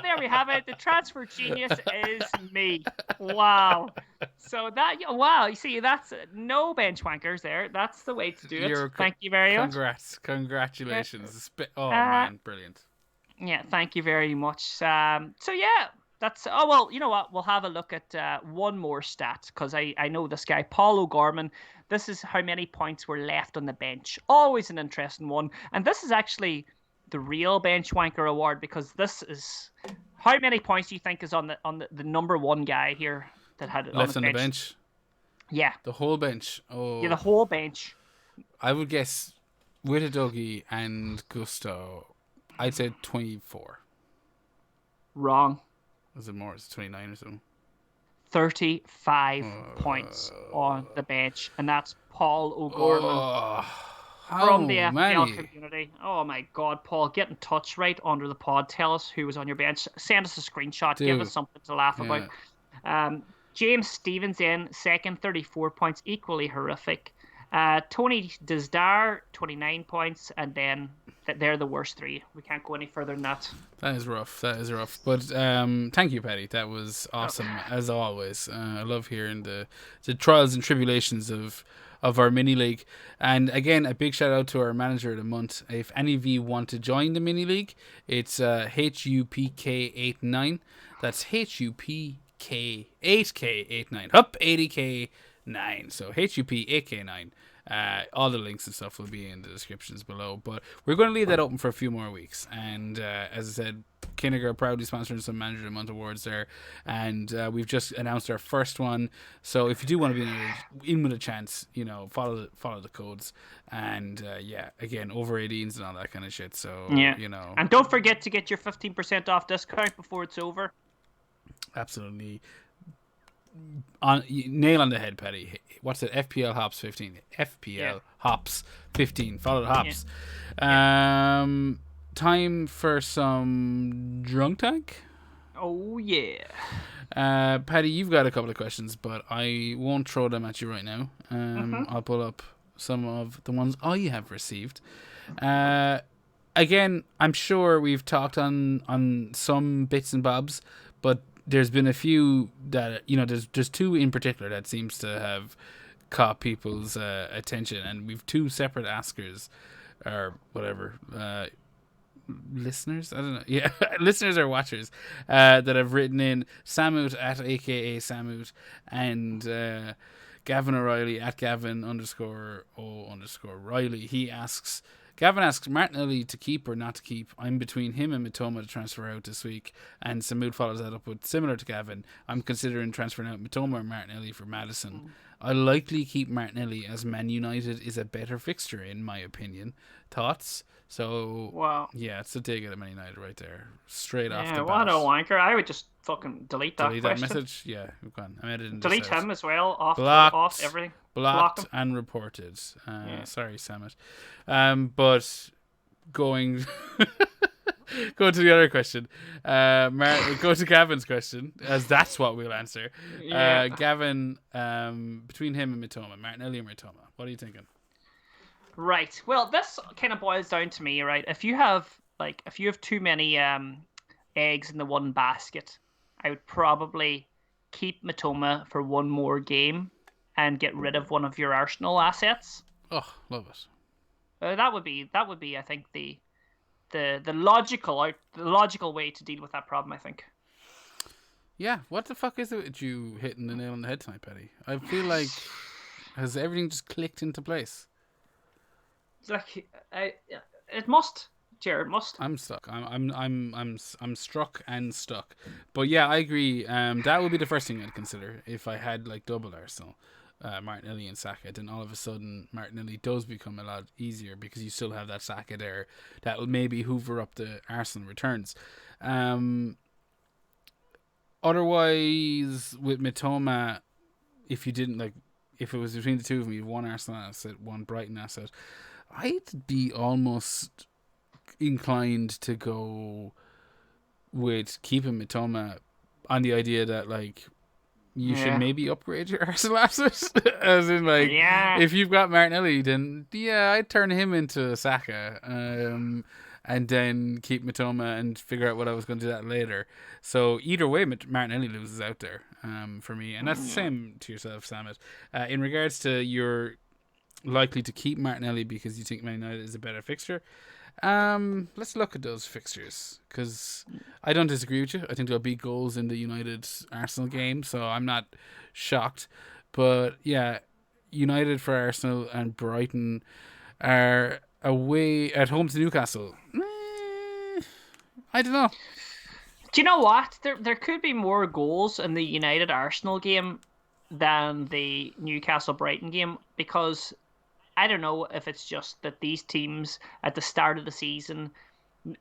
there we have it. The transfer genius is me. Wow. So you see, that's no bench wankers there. That's the way to do it. Thank you very much. Congratulations. Man, brilliant. Yeah, thank you very much. So yeah, that's you know what? We'll have a look at one more stat because I know this guy, Paul O'Gorman. This is how many points were left on the bench. Always an interesting one. And this is actually the real bench wanker award because this is How many points do you think is on the number one guy here that had it on Left his on the bench? bench. Yeah. The whole bench. Yeah, Oh, the whole bench. I would guess with a Dougie and Gusto, I'd say 24. Wrong. Is it more? Is it 29 or something? 35 points on the bench, and that's Paul O'Gorman from the FPL many? community. Oh my God, Paul, get in touch right under the pod. Tell us who was on your bench. Send us a screenshot. Give us something to laugh about. James Stevens in second, 34 points, equally horrific. Tony Desdar, 29 points, and then they're the worst three. We can't go any further than that. That is rough. But thank you, Paddy. That was awesome, as always. I love hearing the trials and tribulations of our mini-league. And again, a big shout out to our manager of the month. If any of you want to join the mini-league, it's HUPK89. That's HUPK8K89. Up 80K9. So HUP8K9. All the links and stuff will be in the descriptions below, but we're going to leave that open for a few more weeks. And as I said, Kinniger proudly sponsoring some Manager of the Month awards there, and we've just announced our first one. So if you do want to be in with a chance, follow the codes, and again, over 18s and all that kind of shit. So and don't forget to get your 15% off discount before it's over. Absolutely. Nail on the head, Paddy. What's it? FPL Hops 15. FPL Hops 15. Follow the Hops. Time for some drunk tank. Oh yeah. Paddy, you've got a couple of questions, but I won't throw them at you right now. I'll pull up some of the ones I have received. Again, I'm sure we've talked on some bits and bobs, but there's been a few that, there's two in particular that seems to have caught people's attention, and we've two separate askers, or whatever, listeners, I don't know, listeners or watchers, that have written in. Samut at aka Samut, and Gavin O'Reilly at Gavin_O_Riley. Gavin asks, Martinelli to keep or not to keep? I'm between him and Mitoma to transfer out this week. And Samud follows that up with, similar to Gavin, I'm considering transferring out Mitoma or Martinelli for Maddison. I'll likely keep Martinelli, as Man United is a better fixture, in my opinion. Thoughts? So, wow. Yeah, it's a dig at Man United right there. Straight off the bat. Yeah, what a wanker. I would just fucking delete that message? Yeah, go on. I'm editing delete this out. him as well. Off everything. Blocked and reported. Sorry, Samit. But going to the other question. Go to Gavin's question, as that's what we'll answer. Gavin, between him and Mitoma, Martinelli or Mitoma, what are you thinking? Right. Well, this kind of boils down to me, right? If you have too many eggs in the one basket, I would probably keep Mitoma for one more game and get rid of one of your Arsenal assets. Oh, love it. That would be, I think, the logical way to deal with that problem, I think. Yeah, what the fuck is it with you hitting the nail on the head tonight, Paddy? I feel like has everything just clicked into place? It's like it must. Jared must. I'm stuck. I'm struck and stuck. But yeah, I agree. That would be the first thing I'd consider if I had like double Arsenal, Martinelli and Saka. Then all of a sudden Martinelli does become a lot easier because you still have that Saka there that will maybe hoover up the Arsenal returns. Otherwise, with Mitoma, if you didn't if it was between the two of them, you have one Arsenal asset, one Brighton asset, I'd be almost inclined to go with keeping Mitoma on the idea that you should maybe upgrade your Arsenal assets. As in if you've got Martinelli, then I'd turn him into Saka, and then keep Mitoma and figure out what I was going to do that later. So either way, Martinelli loses out there for me, and that's the same to yourself, Samit. In regards to your likely to keep Martinelli because you think Man United is a better fixture, let's look at those fixtures, because I don't disagree with you. I think there'll be goals in the United Arsenal game, so I'm not shocked. But yeah, United for Arsenal and Brighton are away at home to Newcastle. I don't know. Do you know what? There could be more goals in the United Arsenal game than the Newcastle Brighton game because I don't know if it's just that these teams at the start of the season,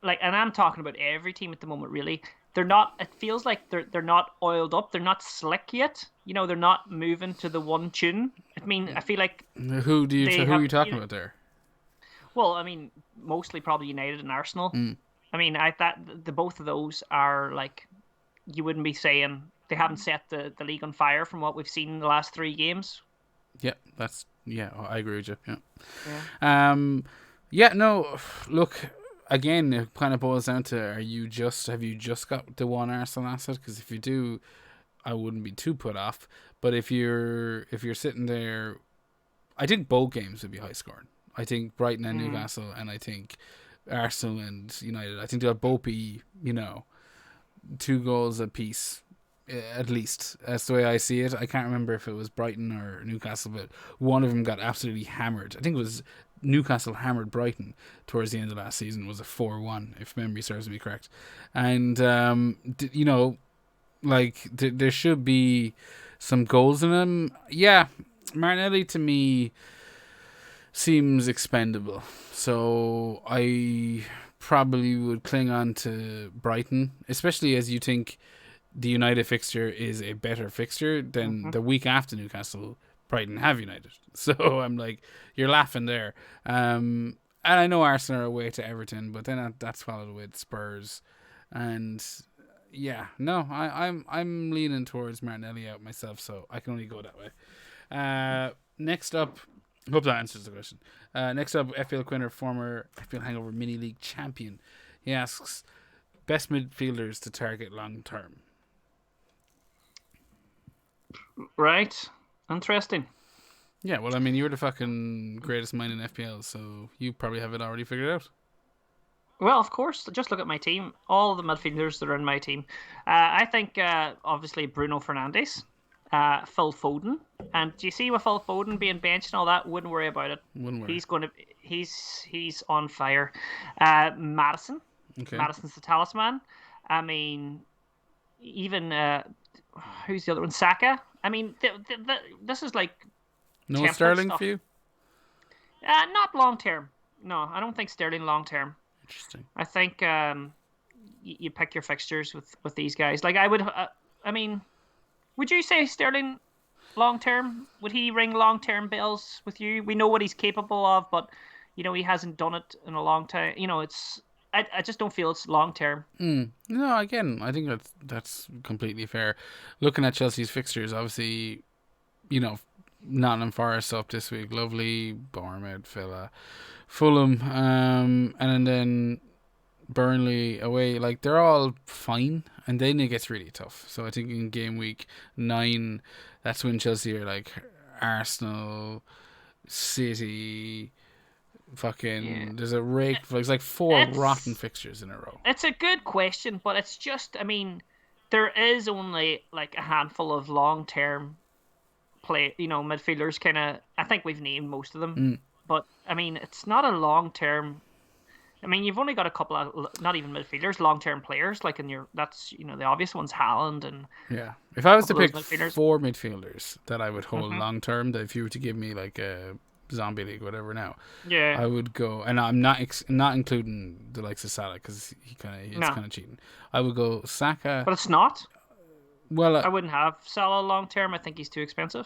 like, and I'm talking about every team at the moment, really. They're not. It feels like they're not oiled up. They're not slick yet. They're not moving to the one tune. I mean, I feel like they Who are have. you talking about there? Well, I mean, mostly probably United and Arsenal. Mm. I mean, I that the both of those are like you wouldn't be saying they haven't set the league on fire from what we've seen in the last 3 games. Yeah, I agree with you. Yeah. Yeah. Yeah, no, look, again, it kind of boils down to have you just got the one Arsenal asset? Because if you do, I wouldn't be too put off. But if you're sitting there, I think both games would be high scoring. I think Brighton and Newcastle, and I think Arsenal and United. I think they'll both be 2 goals apiece, at least. That's the way I see it. I can't remember if it was Brighton or Newcastle, but one of them got absolutely hammered. I think it was Newcastle hammered Brighton towards the end of last season. It was a 4-1, if memory serves me correct. And, there should be some goals in them. Yeah, Martinelli to me seems expendable. So I probably would cling on to Brighton, especially as you think the United fixture is a better fixture than the week after Newcastle. Brighton have United. So I'm like, you're laughing there. And I know Arsenal are away to Everton, but then that's followed with Spurs. And yeah, no, I'm leaning towards Martinelli out myself, so I can only go that way. Next up, hope that answers the question. Next up, FPL Quinner, former FPL Hangover Mini-League champion. He asks, best midfielders to target long term. Right. Interesting. Yeah, well, I mean, you're the fucking greatest mind in FPL, so you probably have it already figured out. Well, of course. Just look at my team. All the midfielders that are in my team. I think, obviously, Bruno Fernandes, Phil Foden. And do you see with Phil Foden being benched and all that? Wouldn't worry about it. Wouldn't worry. He's on fire. Madison. Okay. Madison's the talisman. I mean, even who's the other one? Saka. I mean, this is like no Sterling stuff for you? Not long term. No, I don't think Sterling long term. Interesting. I think you pick your fixtures with these guys. Like I would, I mean, would you say Sterling long term? Would he ring long term bells with you? We know what he's capable of, but he hasn't done it in a long time. It's. I just don't feel it's long term. No, again, I think that's completely fair. Looking at Chelsea's fixtures, obviously, Nottingham Forest up this week, lovely, Bournemouth, Villa, Fulham, and then Burnley away. Like, they're all fine, and then it gets really tough. So I think in game week 9, that's when Chelsea are like Arsenal, City. There's a rake. It's like 4 rotten fixtures in a row. It's a good question, but it's just, I mean, there is only like a handful of long-term midfielders. Kind of, I think we've named most of them, but I mean, it's not a long-term. I mean, you've only got a couple of not even midfielders, long-term players. Like that's the obvious ones, Haaland and yeah. If I was to pick 4 midfielders that I would hold long-term, that if you were to give me like a Zombie League, whatever. Now, yeah, I would go, and I'm not including the likes of Salah because it's kind of cheating. I would go Saka, but it's not. Well, I wouldn't have Salah long term. I think he's too expensive.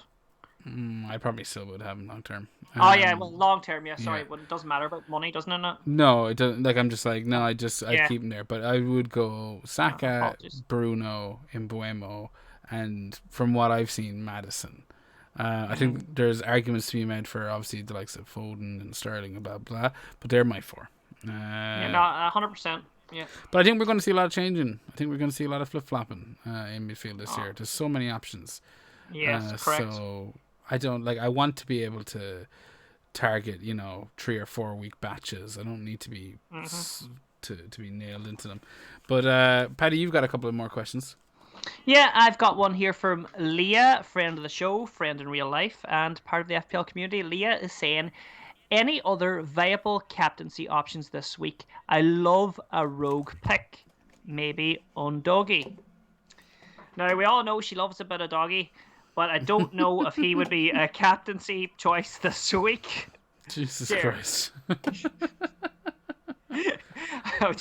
I probably still would have him long term. Oh yeah, well long term, yeah. Sorry, but it doesn't matter about money, doesn't it? No, it doesn't. Like I'm just like no, I'd keep him there, but I would go Saka, Bruno, Mbuemo, and from what I've seen, Madison. I think there's arguments to be made for obviously the likes of Foden and Sterling and blah blah, but they're my 4. 100%. Yeah. But I think we're going to see a lot of changing. I think we're going to see a lot of flip flopping in midfield this year. There's so many options. Yes, correct. So I don't I want to be able to target 3 or 4 week batches. I don't need to be to be nailed into them. But Paddy, you've got a couple of more questions. Yeah, I've got one here from Leah, friend of the show, friend in real life, and part of the FPL community. Leah is saying, any other viable captaincy options this week? I love a rogue pick. maybe Undoggy. Now, we all know she loves a bit of doggy, but I don't know if he would be a captaincy choice this week. Jesus Ger. Christ.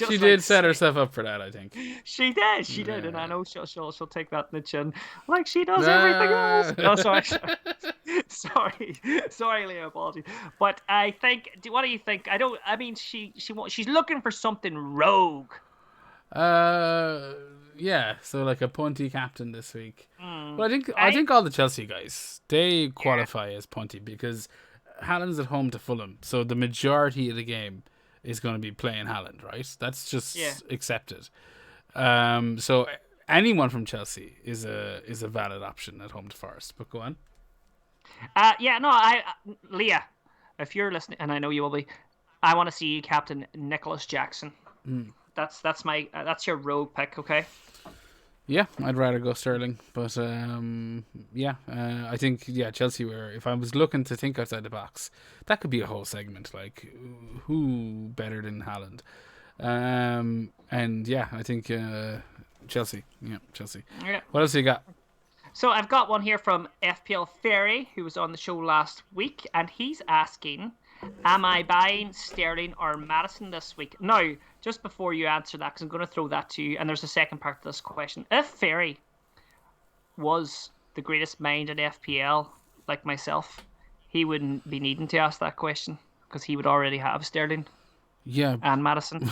She did set herself up for that, I think. She did, and I know she'll take that in the chin like she does everything else. Oh, sorry, Leo, apologies. But I think, what do you think? She's looking for something rogue. Yeah, so like a punty captain this week. But I think all the Chelsea guys, they qualify as punty because Haaland's at home to Fulham, so the majority of the game is going to be playing Haaland, right? That's just accepted. So anyone from Chelsea is a valid option at home to Forest. But go on. Leah, if you're listening, and I know you will be, I want to see you captain Nicholas Jackson. That's your rogue pick, okay? Yeah, I'd rather go Sterling, but I think Chelsea were. If I was looking to think outside the box, that could be a whole segment. Like, who better than Haaland? I think Chelsea. Yeah, Chelsea. Yeah. What else you got? So I've got one here from FPL Ferry, who was on the show last week, and he's asking, am I buying Sterling or Maddison this week? Now, just before you answer that, because I'm going to throw that to you, and there's a second part to this question. If Ferry was the greatest mind in FPL, like myself, he wouldn't be needing to ask that question, because he would already have Sterling and Maddison.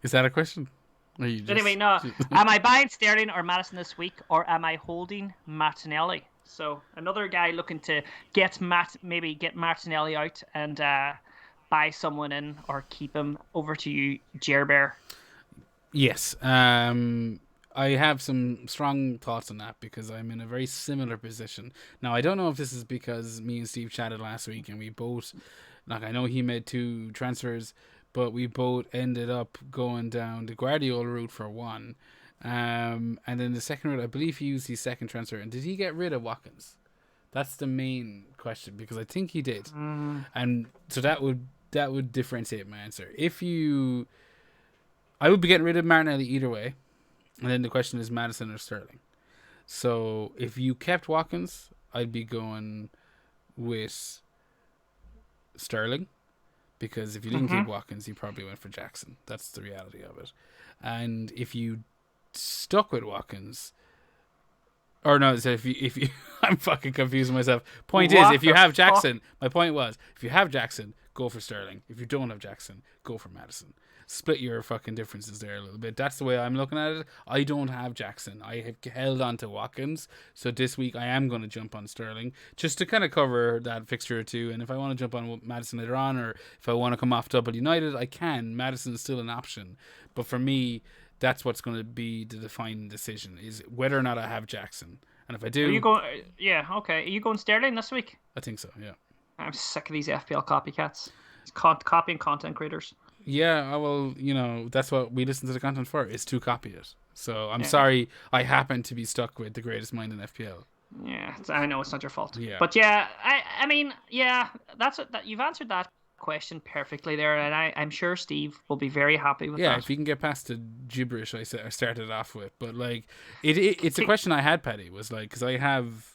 Is that a question? Anyway, no. Am I buying Sterling or Maddison this week, or am I holding Martinelli? So another guy looking to get Martinelli out and buy someone in or keep him. Over to you, Ger. Yes. I have some strong thoughts on that because I'm in a very similar position. Now, I don't know if this is because me and Steve chatted last week and we both, I know he made 2 transfers, but we both ended up going down the Guardiola route for one. And then the second route, I believe he used his second transfer. And did he get rid of Watkins? That's the main question because I think he did. And so that would differentiate my answer. I would be getting rid of Martinelli either way. And then the question is Maddison or Sterling. So if you kept Watkins, I'd be going with Sterling. Because if you didn't keep Watkins, you probably went for Jackson. That's the reality of it. And if you stuck with Watkins, or no, so if you I'm fucking confusing myself. Point is, if you have Jackson, my point was, if you have Jackson, go for Sterling. If you don't have Jackson, go for Maddison. Split your fucking differences there a little bit. That's the way I'm looking at it. I don't have Jackson. I have held on to Watkins. So this week I am going to jump on Sterling just to kind of cover that fixture or two. And if I want to jump on Maddison later on, or if I want to come off double United, I can. Maddison is still an option. But for me, that's what's going to be the defining decision, is whether or not I have Jackson. And if I do... Are you going... Yeah, okay. Are you going Sterling this week? I think so, yeah. I'm sick of these FPL copycats. Copying content creators. Yeah, well, that's what we listen to the content for, is to copy it. So I'm sorry I happen to be stuck with the greatest mind in FPL. Yeah, I know it's not your fault. Yeah. But yeah, I mean, yeah, that's it. You've answered that question perfectly there, and I'm sure Steve will be very happy with that. Yeah, if you can get past the gibberish I started off with. But like, it's a question I had, Paddy, was like, because I have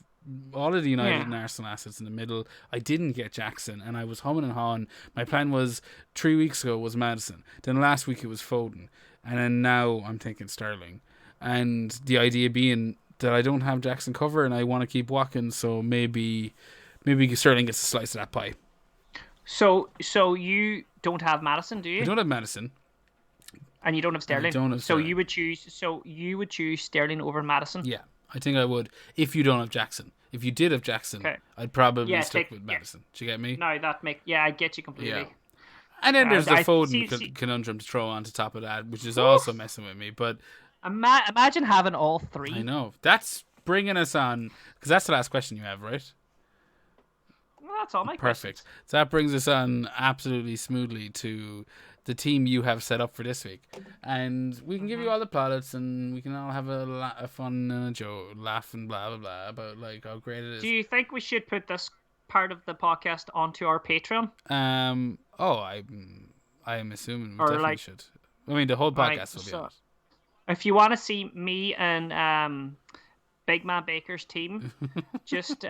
all of the United and Arsenal assets in the middle. I didn't get Jackson, and I was humming and hawing. My plan was 3 weeks ago was Maddison, then last week it was Foden, and then now I'm thinking Sterling. And the idea being that I don't have Jackson cover, and I want to keep Watkins, so maybe Sterling gets a slice of that pie. So you don't have Maddison, do you? I don't have Maddison. And you don't have Sterling. I don't have Sterling. So you would choose Sterling over Maddison? Yeah. I think I would if you don't have Jackson. If you did have Jackson, I'd probably stick with Maddison. Do you get me? No, I get you completely. Yeah. And then there's the Foden conundrum to throw on top of that, which is also messing with me. But imagine having all three. I know. That's bringing us on, because that's the last question you have, right? Well, that's all my Perfect. questions. So that brings us on absolutely smoothly to the team you have set up for this week, and we can give you all the plaudits, and we can all have a fun and a joke, laugh and blah blah blah about like how great it is. Do you think we should put this part of the podcast onto our Patreon? I'm assuming we definitely should. I mean, the whole podcast will be on it. if you want to see me and Big Man Baker's team, just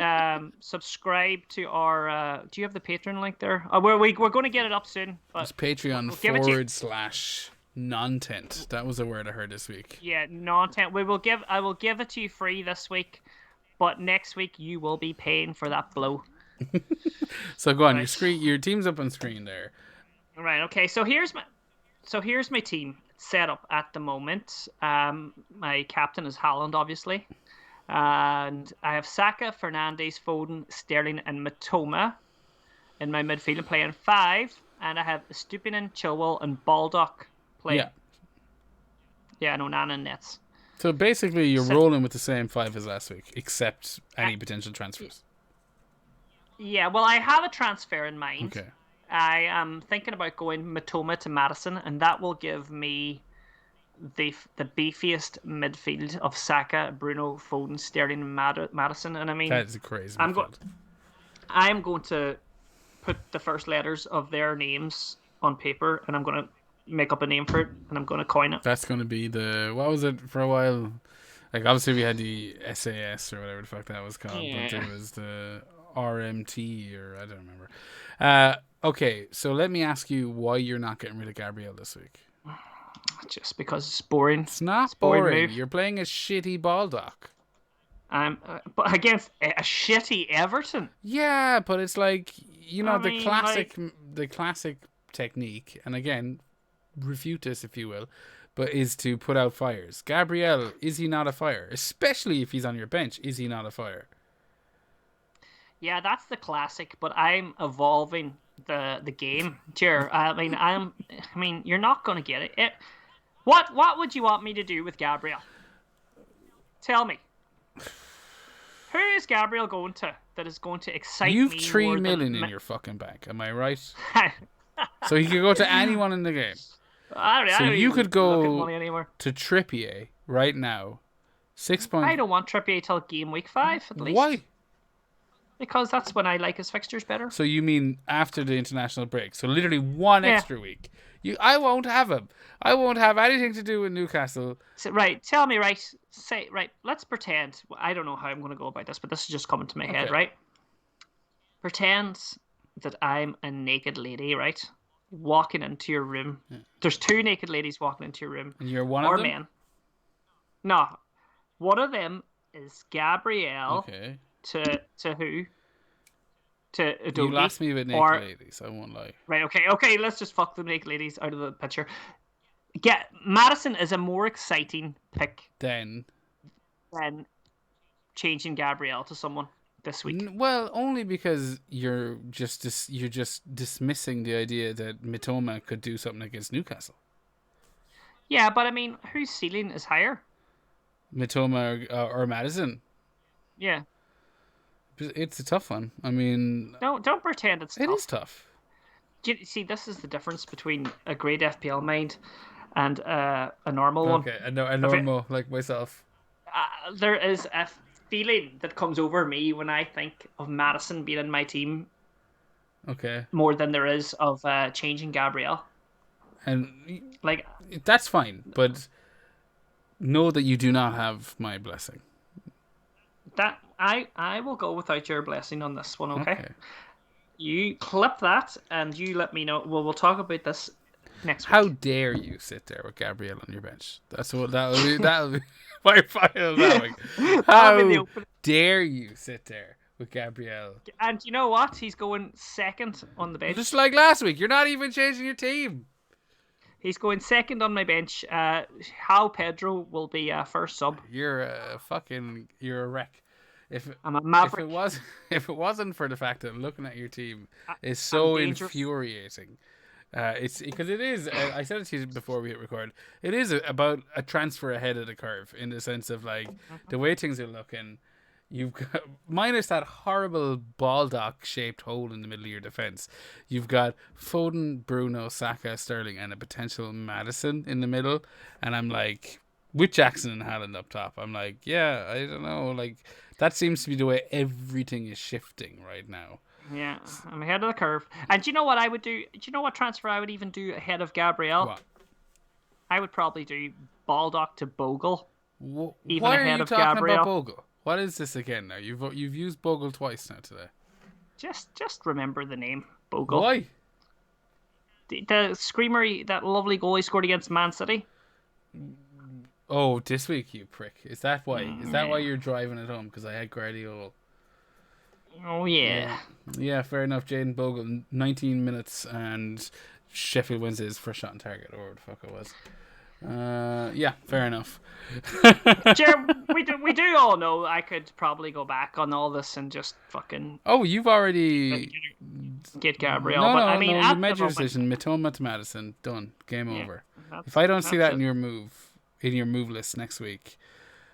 subscribe to our. Do you have the Patreon link there? We're going to get it up soon. But It's Patreon we'll give it to you. / non-tent. That was a word I heard this week. Yeah, non-tent. I will give it to you free this week, but next week you will be paying for that blow. So go on. Right. Your team's up on screen there. Right. Okay. So here's my team set up at the moment. My captain is Haaland, obviously. And I have Saka, Fernandes, Foden, Sterling, and Matoma in my midfield and playing 5. And I have Stupinen, Chilwell, and Baldock playing. Yeah, no, Nana and Nets. So basically, you're rolling with the same 5 as last week, except any potential transfers. Yeah, well, I have a transfer in mind. Okay. I am thinking about going Matoma to Madison, and that will give me the beefiest midfield of Saka, Bruno, Foden, Sterling, and Madison. And I mean, that is a crazy midfield. I'm going to put the first letters of their names on paper, and I'm going to make up a name for it, and I'm going to coin it. That's going to be what was it for a while? Like, obviously we had the SAS or whatever the fuck that was called, but there was the RMT or I don't remember. Okay, so let me ask you why you're not getting rid of Gabriel this week. Just because it's boring. It's not boring. You're playing a shitty Baldock. But against a shitty Everton. Yeah, but it's like, the classic technique, and again, refute this if you will, but is to put out fires. Gabriel, is he not a fire? Especially if he's on your bench, is he not a fire? Yeah, that's the classic, but I'm evolving the game, Ger. I mean, you're not going to get it. What would you want me to do with Gabriel? Tell me. Who is Gabriel going to that is going to excite me? You've 3 million in your fucking bank, am I right? So he could go to anyone in the game. So you could go to Trippier right now. 6 points. I don't want Trippier till game week 5 at least. Why? Because that's when I like his fixtures better. So you mean after the international break? So literally one extra week. I won't have him. I won't have anything to do with Newcastle. So, right. Tell me, right. Let's pretend. I don't know how I'm going to go about this, but this is just coming to my head, right? Pretend that I'm a naked lady, right? Walking into your room. Yeah. There's 2 naked ladies walking into your room. And you're one of them? Or men. No. One of them is Gabrielle. Okay. To who? To Adobe. You lost me with naked ladies, I won't lie. Right, okay, let's just fuck the naked ladies out of the picture. Madison is a more exciting pick than changing Gabrielle to someone this week. Well, only because you're just dismissing the idea that Mitoma could do something against Newcastle. Yeah, but I mean, whose ceiling is higher? Mitoma or Madison? Yeah. It's a tough one. I mean... Don't pretend it's tough. It is tough. See, this is the difference between a great FPL mind and a normal one. Okay, a normal, like myself. There is a feeling that comes over me when I think of Madison being in my team. Okay. More than there is of changing Gabriel. And like that's fine, but know that you do not have my blessing. That I will go without your blessing on this one, okay? You clip that and you let me know. Well, we'll talk about this next week. How dare you sit there with Gabriel on your bench? That's what that'll be my final topic. How dare you sit there with Gabriel? And you know what? He's going second on the bench. Just like last week. You're not even changing your team. He's going second on my bench. How Pedro will be first sub. You're a wreck. I'm a maverick. If it wasn't for the fact that looking at your team is so infuriating, it's because it is. I said it to you before we hit record. It is about a transfer ahead of the curve in the sense of like the way things are looking. You've got minus that horrible Baldock shaped hole in the middle of your defense. You've got Foden, Bruno, Saka, Sterling, and a potential Madison in the middle. And I'm like, with Jackson and Haaland up top, I'm like, yeah, I don't know, like that seems to be the way everything is shifting right now. Yeah, I'm ahead of the curve. And do you know what I would do? Do you know what transfer I would even do ahead of Gabriel? What? I would probably do Baldock to Bogle. Even Why are ahead you of talking Gabriel. about Bogle? What is this again now? You've used Bogle twice now today. Just remember the name Bogle. Why? The screamer, that lovely goal he scored against Man City. Oh, this week, you prick. Is that why? Is that why you're driving it home? Because I had Guardiola. Oh, yeah. Yeah, fair enough. Jaden Bogle, 19 minutes, and Sheffield Wednesday his first shot on target, or what the fuck it was. Yeah, fair enough. Jer, we do all know I could probably go back on all this and just fucking Oh, you've already get Gabriel. No, but no, I mean, no. at You made the your moment, decision. Matoma to Madison. Done. Game yeah, over. If I don't see that in your move list next week.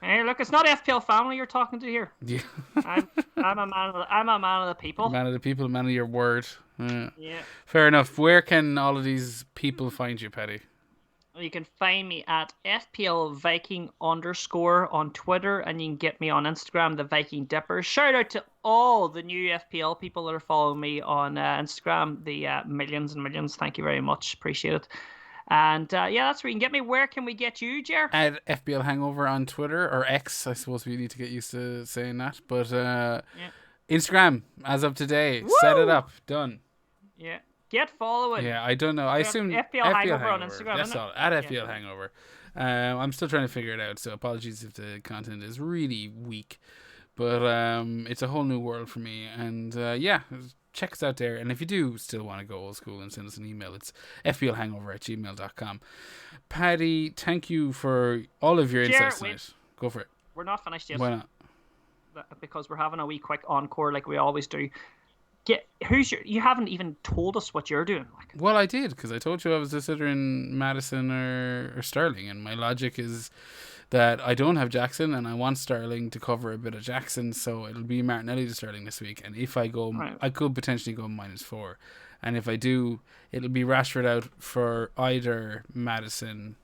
Hey, look, it's not FPL family you're talking to here. Yeah. I'm a man of the people. Man of the people, man of your word. Yeah. Fair enough. Where can all of these people find you, Paddy? You can find me at FPL Viking _ on Twitter, and you can get me on Instagram, the Viking Dipper. Shout out to all the new FPL people that are following me on Instagram, the millions and millions. Thank you very much. Appreciate it. And yeah, that's where you can get me. Where can we get you, Ger? At FPL Hangover on Twitter, or X, I suppose we need to get used to saying that. But Instagram, as of today. Woo! Set it up. Done. Yeah. Get following. Yeah, I don't know. I assume FPL Hangover on Instagram. That's all. At FPL Hangover. I'm still trying to figure it out, so apologies if the content is really weak. But it's a whole new world for me. And yeah, check us out there. And if you do still want to go old school and send us an email, it's fplhangover@gmail.com. Paddy, thank you for all of your insights tonight. Go for it. We're not finished yet. Why not? Because we're having a wee quick encore like we always do. You haven't even told us what you're doing. Well, I did, because I told you I was considering Madison or Sterling, and my logic is that I don't have Jackson, and I want Sterling to cover a bit of Jackson, so it'll be Martinelli to Sterling this week. And if I go, I could potentially go -4, and if I do, it'll be Rashford out for either Madison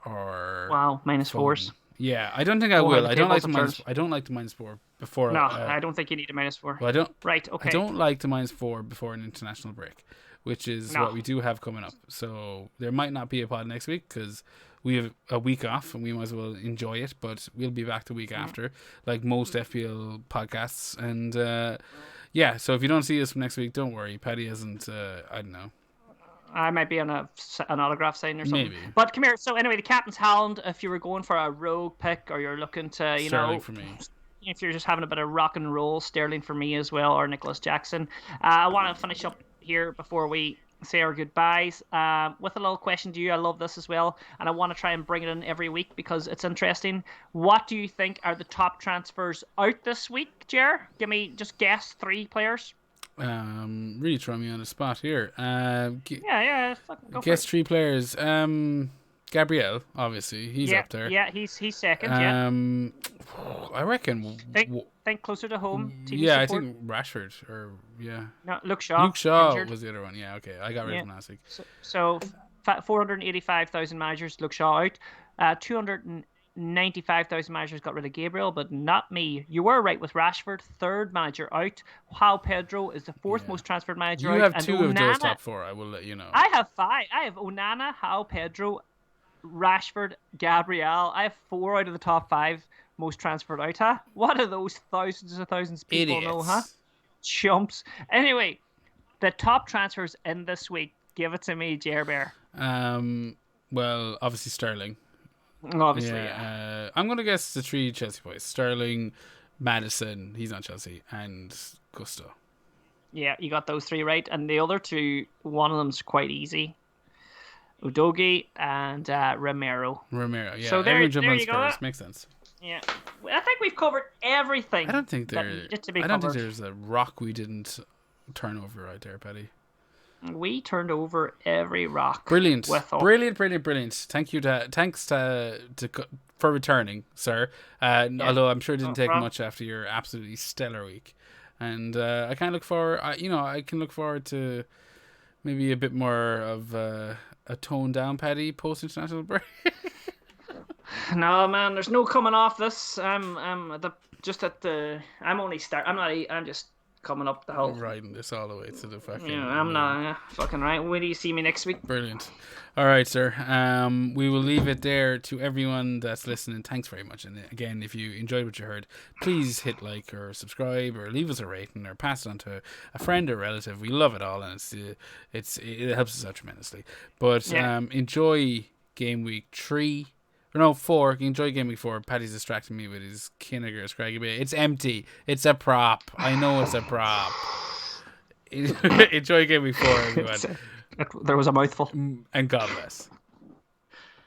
or -4s. Yeah, I don't think I will. I don't like the -4 before. No, I don't think you need a -4. Well, I don't. Right. Okay. I don't like the -4 before an international break, which is what we do have coming up. So there might not be a pod next week because we have a week off and we might as well enjoy it. But we'll be back the week after, like most FPL podcasts. And yeah, so if you don't see us next week, don't worry. Paddy hasn't. I don't know. I might be on an autograph sign or something. Maybe. But come here. So anyway, the captain's hound. If you were going for a rogue pick, or you're looking to, Sterling for me. If you're just having a bit of rock and roll, Sterling for me as well, or Nicholas Jackson. I want to finish up here before we say our goodbyes with a little question to you. I love this as well, and I want to try and bring it in every week because it's interesting. What do you think are the top transfers out this week, Ger? Just guess 3 players. Really throw me on the spot here. Guess 3 players. Gabriel, obviously, he's up there. Yeah, he's second. I reckon. Think closer to home. TV support. I think Rashford No, Luke Shaw. Luke Shaw injured. was the other one. Yeah, okay, I got rid of him last week. So 485,000 managers. Luke Shaw out. 295,000 managers got rid of Gabriel, but not me. You were right with Rashford, 3rd manager out. João Pedro is the 4th most transferred manager out. You have 2 of those top 4, I will let you know. I have 5. I have Onana, João Pedro, Rashford, Gabriel. I have 4 out of the top 5 most transferred out, huh? What are those thousands and thousands of people Idiots. know, huh? Chumps. Anyway, the top transfers in this week. Give it to me, Ger Bear. Well, obviously Sterling. Obviously, I'm going to guess the 3 Chelsea boys. Sterling, Madison, he's on Chelsea, and Gusto. Yeah, you got those 3 right. And the other 2, one of them's quite easy. Udogie and Romero. Yeah. So there you go. Makes sense. Yeah, I think we've covered everything. I don't think there's a rock we didn't turn over right there, Paddy. We turned over every rock. Brilliant. Brilliant. Thanks for returning, sir. Although I'm sure it didn't take much after your absolutely stellar week, and I can look forward to maybe a bit more of a toned down Paddy post international break. No, man, there's no coming off this. I'm just coming up the hill. Riding this all the way to the fucking. Yeah, I'm not fucking right. When do you see me next week? Brilliant. All right, sir. We will leave it there to everyone that's listening. Thanks very much. And again, if you enjoyed what you heard, please hit like or subscribe or leave us a rating or pass it on to a friend or relative. We love it all, and it helps us out tremendously. But enjoy Game Week 3. Or no, 4. Enjoy Game Week 4. Paddy's distracting me with his Kinniger Scraggy Bay. It's empty. It's a prop. I know it's a prop. Enjoy Game Week 4, everyone. There was a mouthful. And God bless.